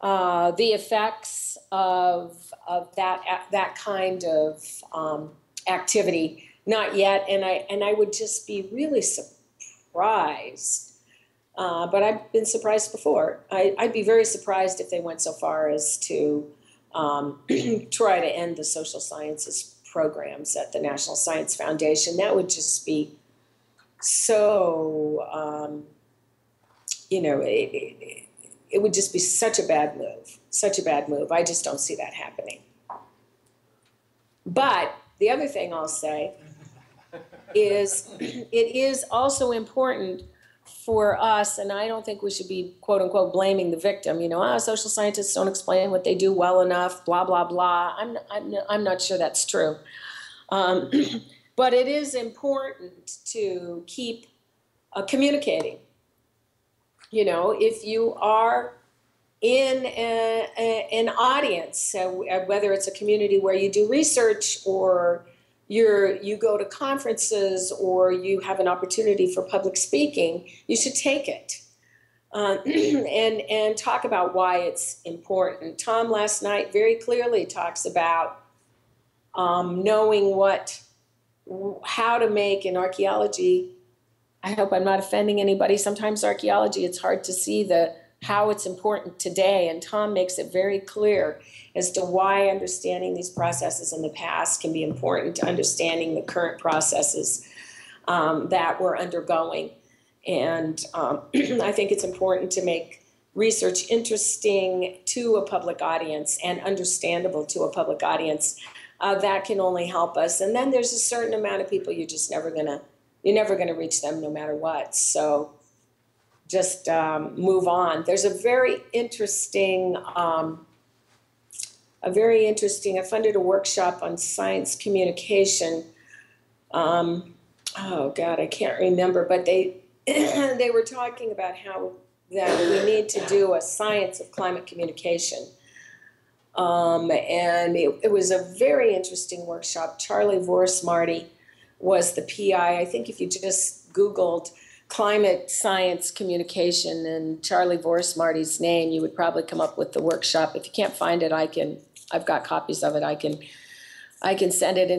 the effects of that kind of activity, not yet. And I would just be really surprised. But I've been surprised before. I'd be very surprised if they went so far as to try to end the social sciences programs at the National Science Foundation. That would just be so, you know, it would just be such a bad move, I just don't see that happening. But the other thing I'll say is it is also important for us, and I don't think we should be quote unquote blaming the victim, social scientists don't explain what they do well enough, blah, blah, blah. I'm not sure that's true. But it is important to keep communicating. If you are in an audience, whether it's a community where you do research or you go to conferences or you have an opportunity for public speaking, you should take it and talk about why it's important. Tom last night very clearly talks about knowing how to make in archaeology. I hope I'm not offending anybody. Sometimes archaeology, it's hard to see how it's important today, and Tom makes it very clear as to why understanding these processes in the past can be important to understanding the current processes that we're undergoing. And I think it's important to make research interesting to a public audience and understandable to a public audience. That can only help us. And then there's a certain amount of people you're never gonna reach them no matter what. So just move on. There's a very interesting, I funded a workshop on science communication. Oh God, I can't remember, but they they were talking about how that we need to do a science of climate communication. And it was a very interesting workshop. Charlie Vorsmarty was the PI. I think if you just Googled climate science communication and Charlie Vorsmarty's name, you would probably come up with the workshop. If you can't find it, I've got copies of it. I can send it.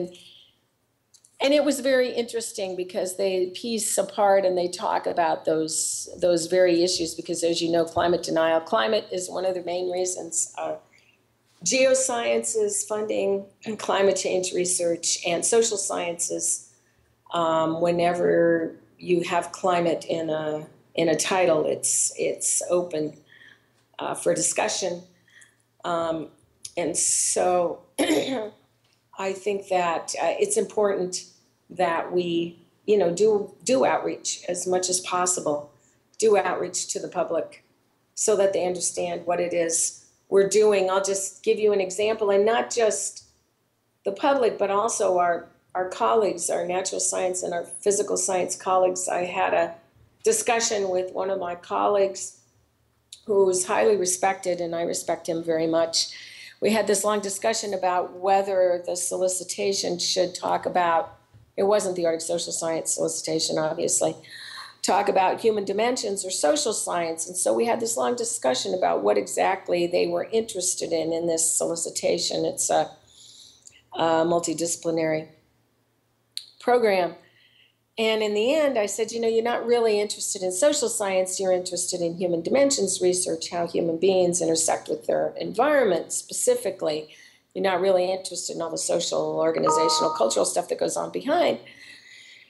And it was very interesting because they piece apart and they talk about those very issues because, as you know, climate denial. Climate is one of the main reasons. Geo Sciences funding climate change research and social sciences. Whenever you have climate in a title, it's open for discussion, and so I think that it's important that we, do outreach as much as possible, do outreach to the public so that they understand what it is we're doing. I'll just give you an example, and not just the public, but also our colleagues, our natural science and our physical science colleagues. I had a discussion with one of my colleagues who's highly respected, and I respect him very much. We had this long discussion about whether the solicitation should talk about, it wasn't the Arctic Social Science solicitation, obviously, talk about human dimensions or social science. And so we had this long discussion about what exactly they were interested in this solicitation. It's a multidisciplinary program. And in the end, I said, you're not really interested in social science, you're interested in human dimensions research, how human beings intersect with their environment specifically. You're not really interested in all the social, organizational, cultural stuff that goes on behind.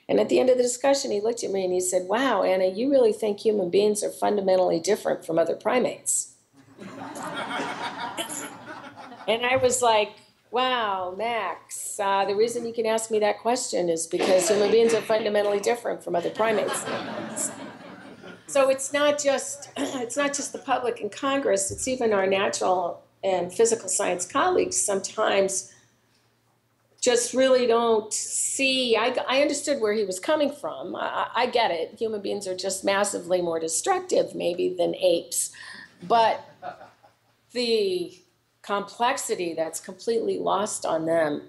And at the end of the discussion, he looked at me and he said, wow, Anna, you really think human beings are fundamentally different from other primates? And I was like, wow, Max, the reason you can ask me that question is because human beings are fundamentally different from other primates. So it's not just the public and Congress, it's even our natural and physical science colleagues sometimes just really don't see. I understood where he was coming from. I get it. Human beings are just massively more destructive maybe than apes. But the complexity that's completely lost on them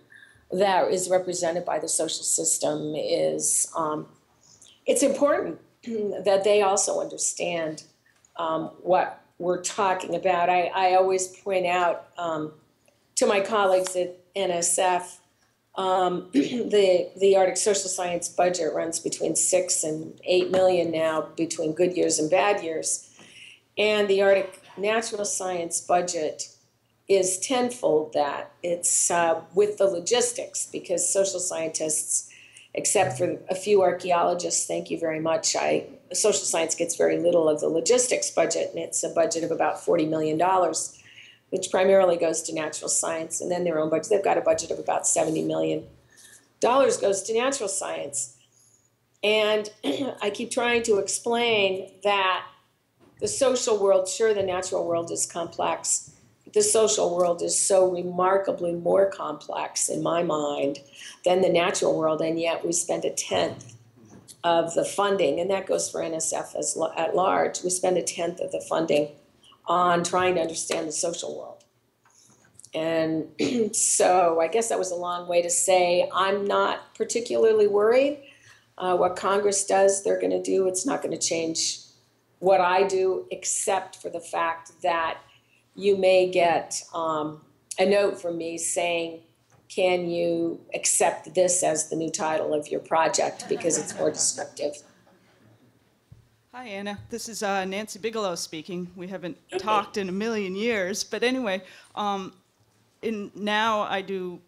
that is represented by the social system is, it's important that they also understand what we're talking about. I always point out to my colleagues at NSF, the Arctic Social Science budget runs between 6 and 8 million now between good years and bad years. And the Arctic Natural Science budget is tenfold that. It's with the logistics, because social scientists, except for a few archaeologists, thank you very much, social science gets very little of the logistics budget, and it's a budget of about $40 million, which primarily goes to natural science, and then their own budget. They've got a budget of about $70 million goes to natural science. And I keep trying to explain that the social world, sure, the natural world is complex. The social world is so remarkably more complex in my mind than the natural world, and yet we spend a tenth of the funding, and that goes for NSF at large. We spend a tenth of the funding on trying to understand the social world. And so I guess that was a long way to say I'm not particularly worried. What Congress does, they're going to do. It's not going to change what I do, except for the fact that you may get a note from me saying, can you accept this as the new title of your project because it's more descriptive. Hi, Anna. This is Nancy Bigelow speaking. We haven't talked in a million years, but anyway, now I do,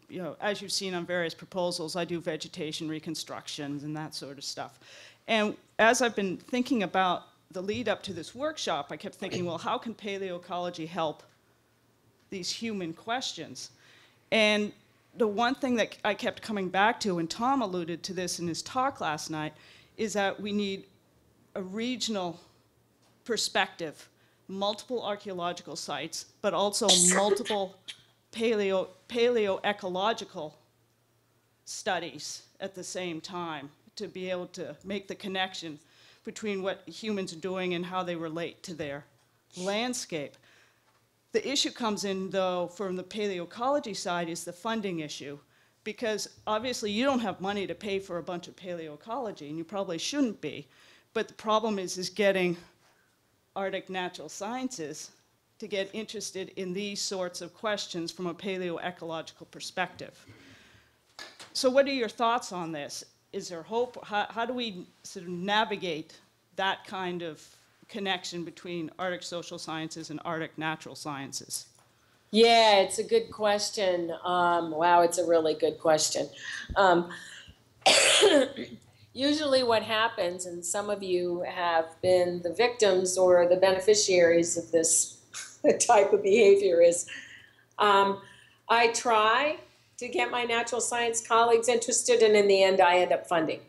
as you've seen on various proposals, I do vegetation reconstructions and that sort of stuff. And as I've been thinking about the lead up to this workshop, I kept thinking, well, how can paleoecology help these human questions? And the one thing that I kept coming back to, and Tom alluded to this in his talk last night, is that we need a regional perspective, multiple archaeological sites, but also multiple paleoecological studies at the same time to be able to make the connection between what humans are doing and how they relate to their landscape. The issue comes in, though, from the paleoecology side is the funding issue, because obviously you don't have money to pay for a bunch of paleoecology, and you probably shouldn't be. But the problem is getting Arctic Natural Sciences to get interested in these sorts of questions from a paleoecological perspective. So what are your thoughts on this? Is there hope? How do we sort of navigate that kind of connection between Arctic social sciences and Arctic natural sciences? Yeah, it's a good question. Wow, it's a really good question. Usually what happens, and some of you have been the victims or the beneficiaries of this type of behavior, is I try to get my natural science colleagues interested, and in the end I end up funding.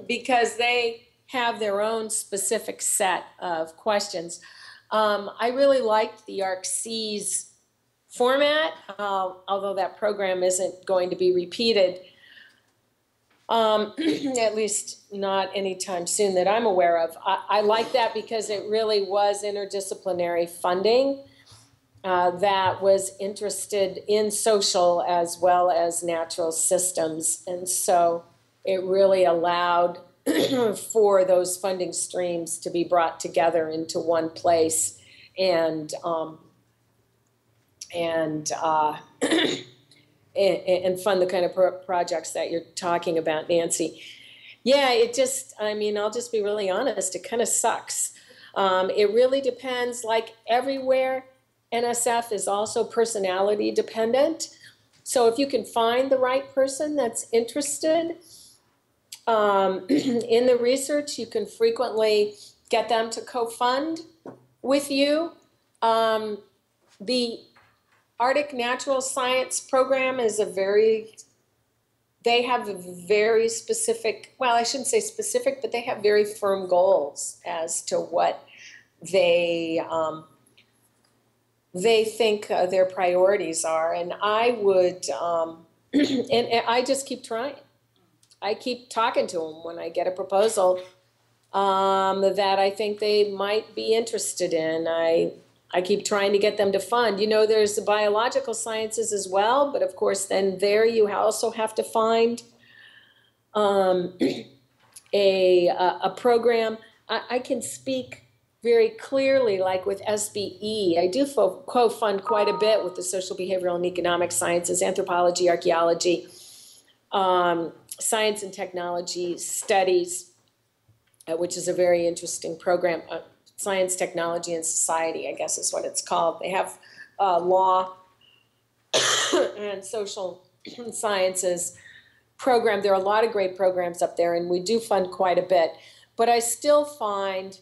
Because they have their own specific set of questions. I really liked the ArcSeas format, although that program isn't going to be repeated. At least not anytime soon that I'm aware of. I like that because it really was interdisciplinary funding that was interested in social as well as natural systems. And so it really allowed for those funding streams to be brought together into one place and fund the kind of projects that you're talking about, Nancy. Yeah, it just, I mean, I'll just be really honest, it kind of sucks. It really depends, like everywhere, NSF is also personality dependent. So if you can find the right person that's interested in the research, you can frequently get them to co-fund with you. The Arctic Natural Science Program is they have a very specific, well, I shouldn't say specific, but they have very firm goals as to what they think their priorities are. And I would, and I just keep trying. I keep talking to them when I get a proposal that I think they might be interested in. I keep trying to get them to fund. You know, there's the biological sciences as well, but of course then there you also have to find a program. I can speak very clearly, like with SBE. I do co-fund quite a bit with the social, behavioral, and economic sciences, anthropology, archaeology, science and technology studies, which is a very interesting program. Science, Technology, and Society, I guess is what it's called. They have law and social sciences program. There are a lot of great programs up there, and we do fund quite a bit. But I still find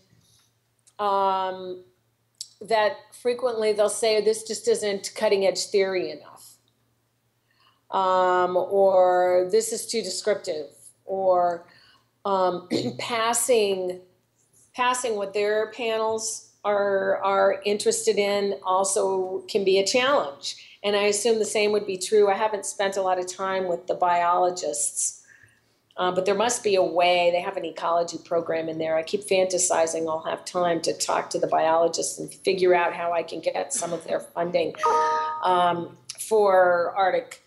that frequently they'll say, this just isn't cutting edge theory enough. or this is too descriptive, or passing what their panels are interested in also can be a challenge. And I assume the same would be true. I haven't spent a lot of time with the biologists, but there must be a way. They have an ecology program in there. I keep fantasizing I'll have time to talk to the biologists and figure out how I can get some of their funding for Arctic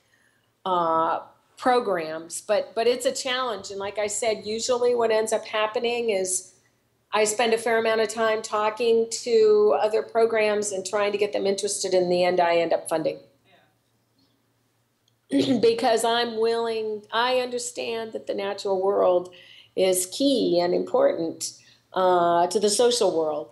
programs. But it's a challenge. And like I said, usually what ends up happening is I spend a fair amount of time talking to other programs and trying to get them interested. In the end, I end up funding. Yeah. Because I understand that the natural world is key and important to the social world.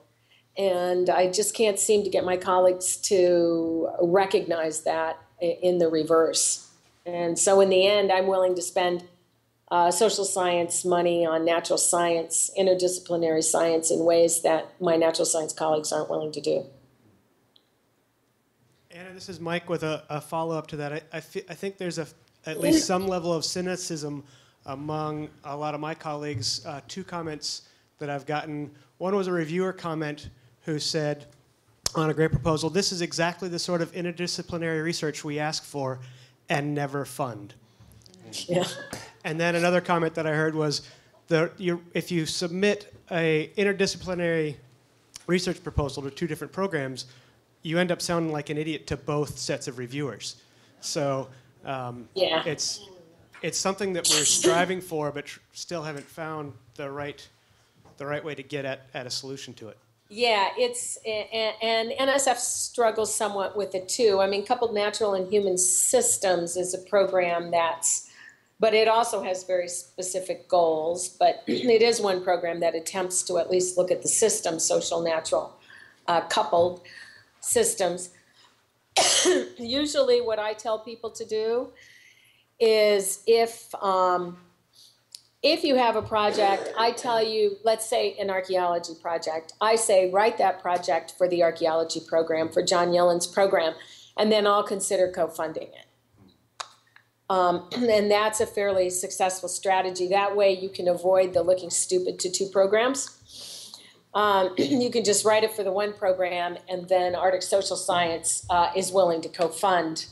And I just can't seem to get my colleagues to recognize that in the reverse. And so in the end, I'm willing to spend social science money on natural science, interdisciplinary science in ways that my natural science colleagues aren't willing to do. Anna, this is Mike with a follow-up to that. I think there's at least some level of cynicism among a lot of my colleagues. Two comments that I've gotten. One was a reviewer comment who said, on a great proposal, this is exactly the sort of interdisciplinary research we ask for and never fund. Yeah. And then another comment that I heard was, if you submit a interdisciplinary research proposal to two different programs, you end up sounding like an idiot to both sets of reviewers. So Yeah. it's something that we're striving for, but still haven't found the right way to get at a solution to it. Yeah, and NSF struggles somewhat with it too. I mean, Coupled Natural and Human Systems is a program but it also has very specific goals. But it is one program that attempts to at least look at the system, social, natural, coupled systems. Usually what I tell people to do is if you have a project, I tell you, let's say an archaeology project, I say write that project for the archaeology program, for John Yellen's program, and then I'll consider co-funding it. And that's a fairly successful strategy. That way you can avoid the looking stupid to two programs. You can just write it for the one program, and then Arctic Social Science is willing to co-fund.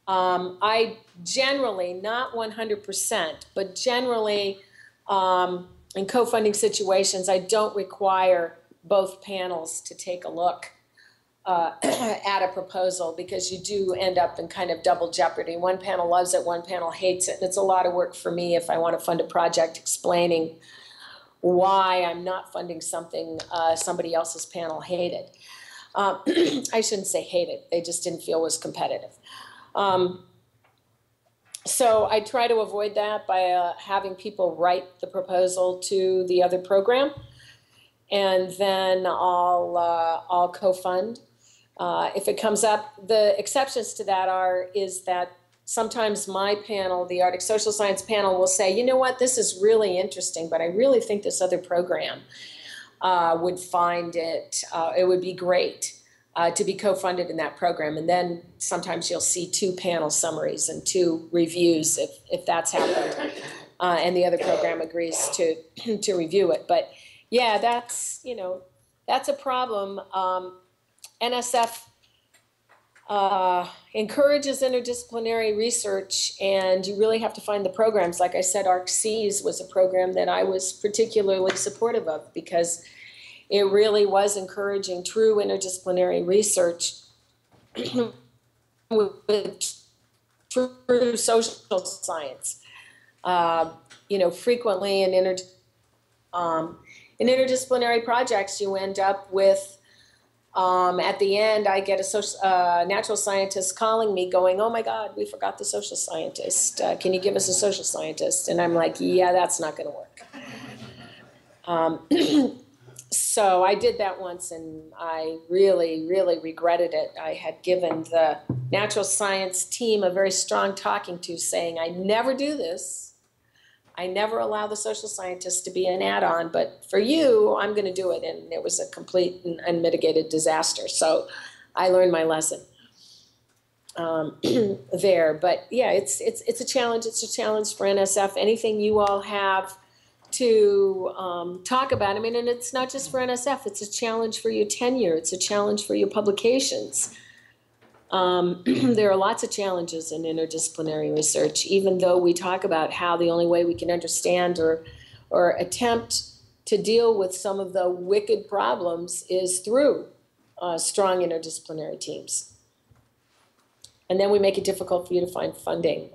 I generally, not 100%, but generally in co-funding situations, I don't require both panels to take a look at a proposal, because you do end up in kind of double jeopardy. One panel loves it, one panel hates it. And it's a lot of work for me if I want to fund a project explaining why I'm not funding something somebody else's panel hated. I shouldn't say hated, they just didn't feel was competitive. So I try to avoid that by having people write the proposal to the other program, and then I'll co-fund. If it comes up, the exceptions to that is that sometimes my panel, the Arctic Social Science panel, will say, you know what, this is really interesting, but I really think this other program would find it would be great to be co-funded in that program. And then sometimes you'll see two panel summaries and two reviews if that's happened, and the other program agrees to review it. But yeah, that's a problem. NSF encourages interdisciplinary research, and you really have to find the programs. Like I said, ArcSeas was a program that I was particularly supportive of, because it really was encouraging true interdisciplinary research with true social science. Frequently in interdisciplinary projects, you end up with, at the end, I get a natural scientist calling me going, oh my God, we forgot the social scientist. Can you give us a social scientist? And I'm like, yeah, that's not going to work. So I did that once, and I really, really regretted it. I had given the natural science team a very strong talking to, saying, I never do this. I never allow the social scientist to be an add-on, but for you, I'm going to do it. And it was a complete and unmitigated disaster. So I learned my lesson. there. But yeah, it's a challenge. It's a challenge for NSF. Anything you all have to talk about. I mean, and it's not just for NSF. It's a challenge for your tenure. It's a challenge for your publications. There are lots of challenges in interdisciplinary research, even though we talk about how the only way we can understand or attempt to deal with some of the wicked problems is through strong interdisciplinary teams. And then we make it difficult for you to find funding.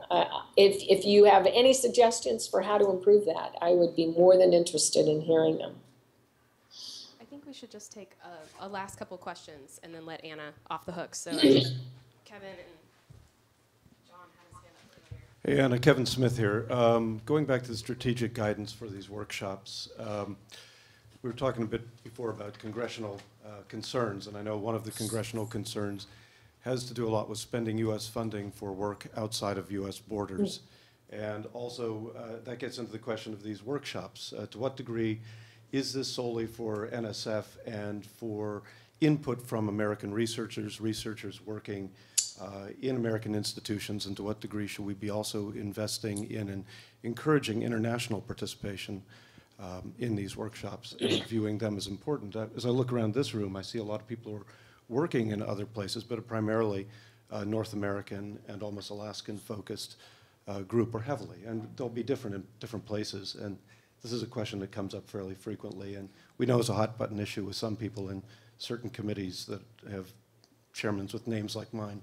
If you have any suggestions for how to improve that, I would be more than interested in hearing them. I think we should just take a last couple questions and then let Anna off the hook. So Kevin and John had his hand up earlier. Hey, Anna, Kevin Smith here. Going back to the strategic guidance for these workshops, we were talking a bit before about congressional concerns, and I know one of the congressional concerns has to do a lot with spending U.S. funding for work outside of U.S. borders. And also, that gets into the question of these workshops. To what degree is this solely for NSF and for input from American researchers working in American institutions, and to what degree should we be also investing in and encouraging international participation in these workshops and viewing them as important? As I look around this room, I see a lot of people who are working in other places, but a primarily North American and almost Alaskan focused group, or heavily, and they'll be different in different places. And this is a question that comes up fairly frequently, and we know it's a hot button issue with some people in certain committees that have chairmen with names like mine.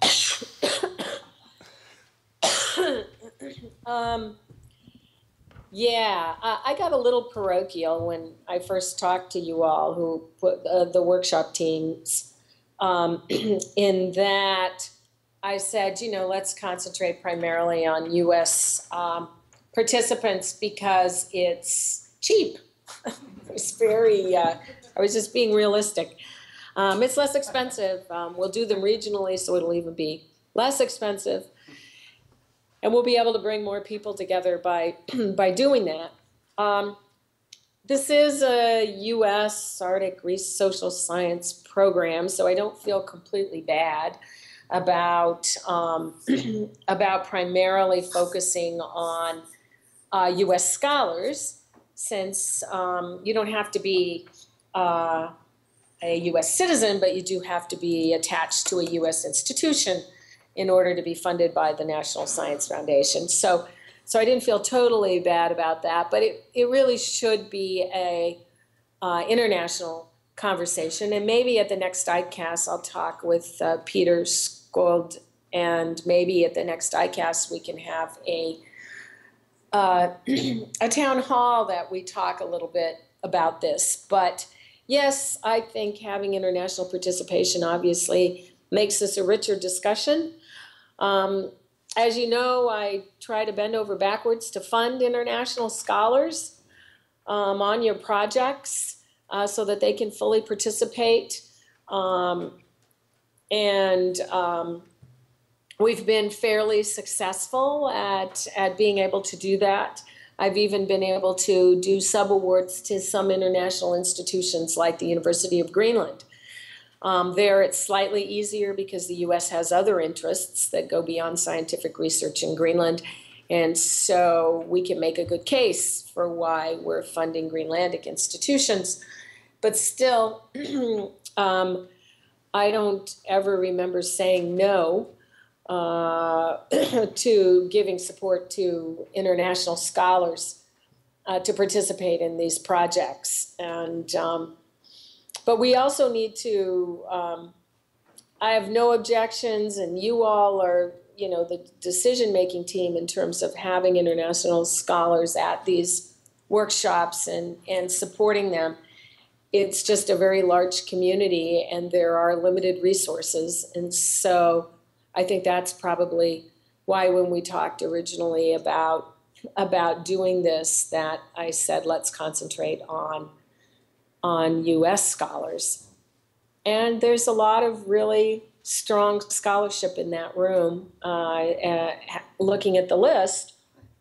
Yeah, I got a little parochial when I first talked to you all who put the workshop teams, in that I said, you know, let's concentrate primarily on U.S. Participants because it's cheap. It's very, I was just being realistic. It's less expensive. We'll do them regionally, so it'll even be less expensive. And we'll be able to bring more people together by doing that. This is a U.S. Arctic social science program, so I don't feel completely bad about about primarily focusing on U.S. scholars, since you don't have to be a U.S. citizen, but you do have to be attached to a U.S. institution in order to be funded by the National Science Foundation. So I didn't feel totally bad about that, but it really should be a international conversation. And maybe at the next ICAST, I'll talk with Peter Skold, and maybe at the next ICAST we can have a town hall that we talk a little bit about this. But yes, I think having international participation obviously makes this a richer discussion. As you know, I try to bend over backwards to fund international scholars on your projects so that they can fully participate. We've been fairly successful at being able to do that. I've even been able to do subawards to some international institutions like the University of Greenland. There it's slightly easier because the U.S. has other interests that go beyond scientific research in Greenland. And so we can make a good case for why we're funding Greenlandic institutions. But still, I don't ever remember saying no to giving support to international scholars to participate in these projects. And but we also need to, I have no objections, and you all are, you know, the decision-making team in terms of having international scholars at these workshops and supporting them. It's just a very large community, and there are limited resources. And so I think that's probably why when we talked originally about doing this, that I said, let's concentrate on U.S. scholars. And there's a lot of really strong scholarship in that room, looking at the list,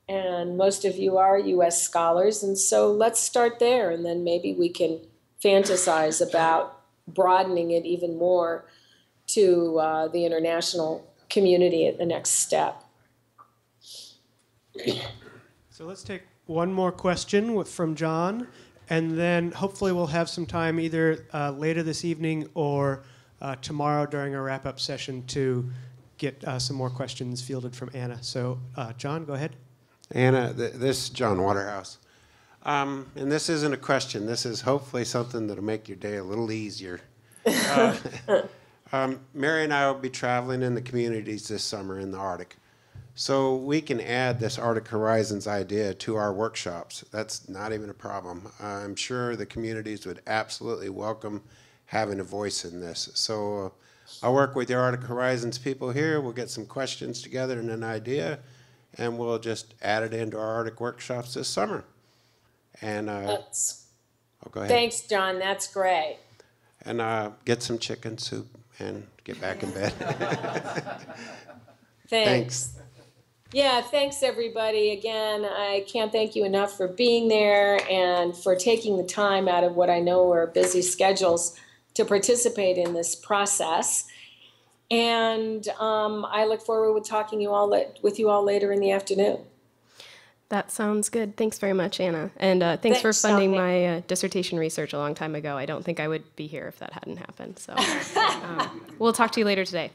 and most of you are U.S. scholars, and so let's start there, and then maybe we can fantasize about broadening it even more to the international community at the next step. So let's take one more question from John, and then hopefully we'll have some time either later this evening or tomorrow during our wrap-up session to get some more questions fielded from Anna. So John, go ahead. Anna, this is John Waterhouse. And this isn't a question. This is hopefully something that'll make your day a little easier. Mary and I will be traveling in the communities this summer in the Arctic. So we can add this Arctic Horizons idea to our workshops. That's not even a problem. I'm sure the communities would absolutely welcome having a voice in this. So I'll work with the Arctic Horizons people here. We'll get some questions together and an idea, and we'll just add it into our Arctic workshops this summer. And oh, go ahead. Thanks, John. That's great. And get some chicken soup and get back in bed. Thanks. Yeah, thanks everybody. Again, I can't thank you enough for being there and for taking the time out of what I know are busy schedules to participate in this process. And I look forward to talking with you all later in the afternoon. That sounds good. Thanks very much, Anna. And thanks for funding my dissertation research a long time ago. I don't think I would be here if that hadn't happened. So we'll talk to you later today.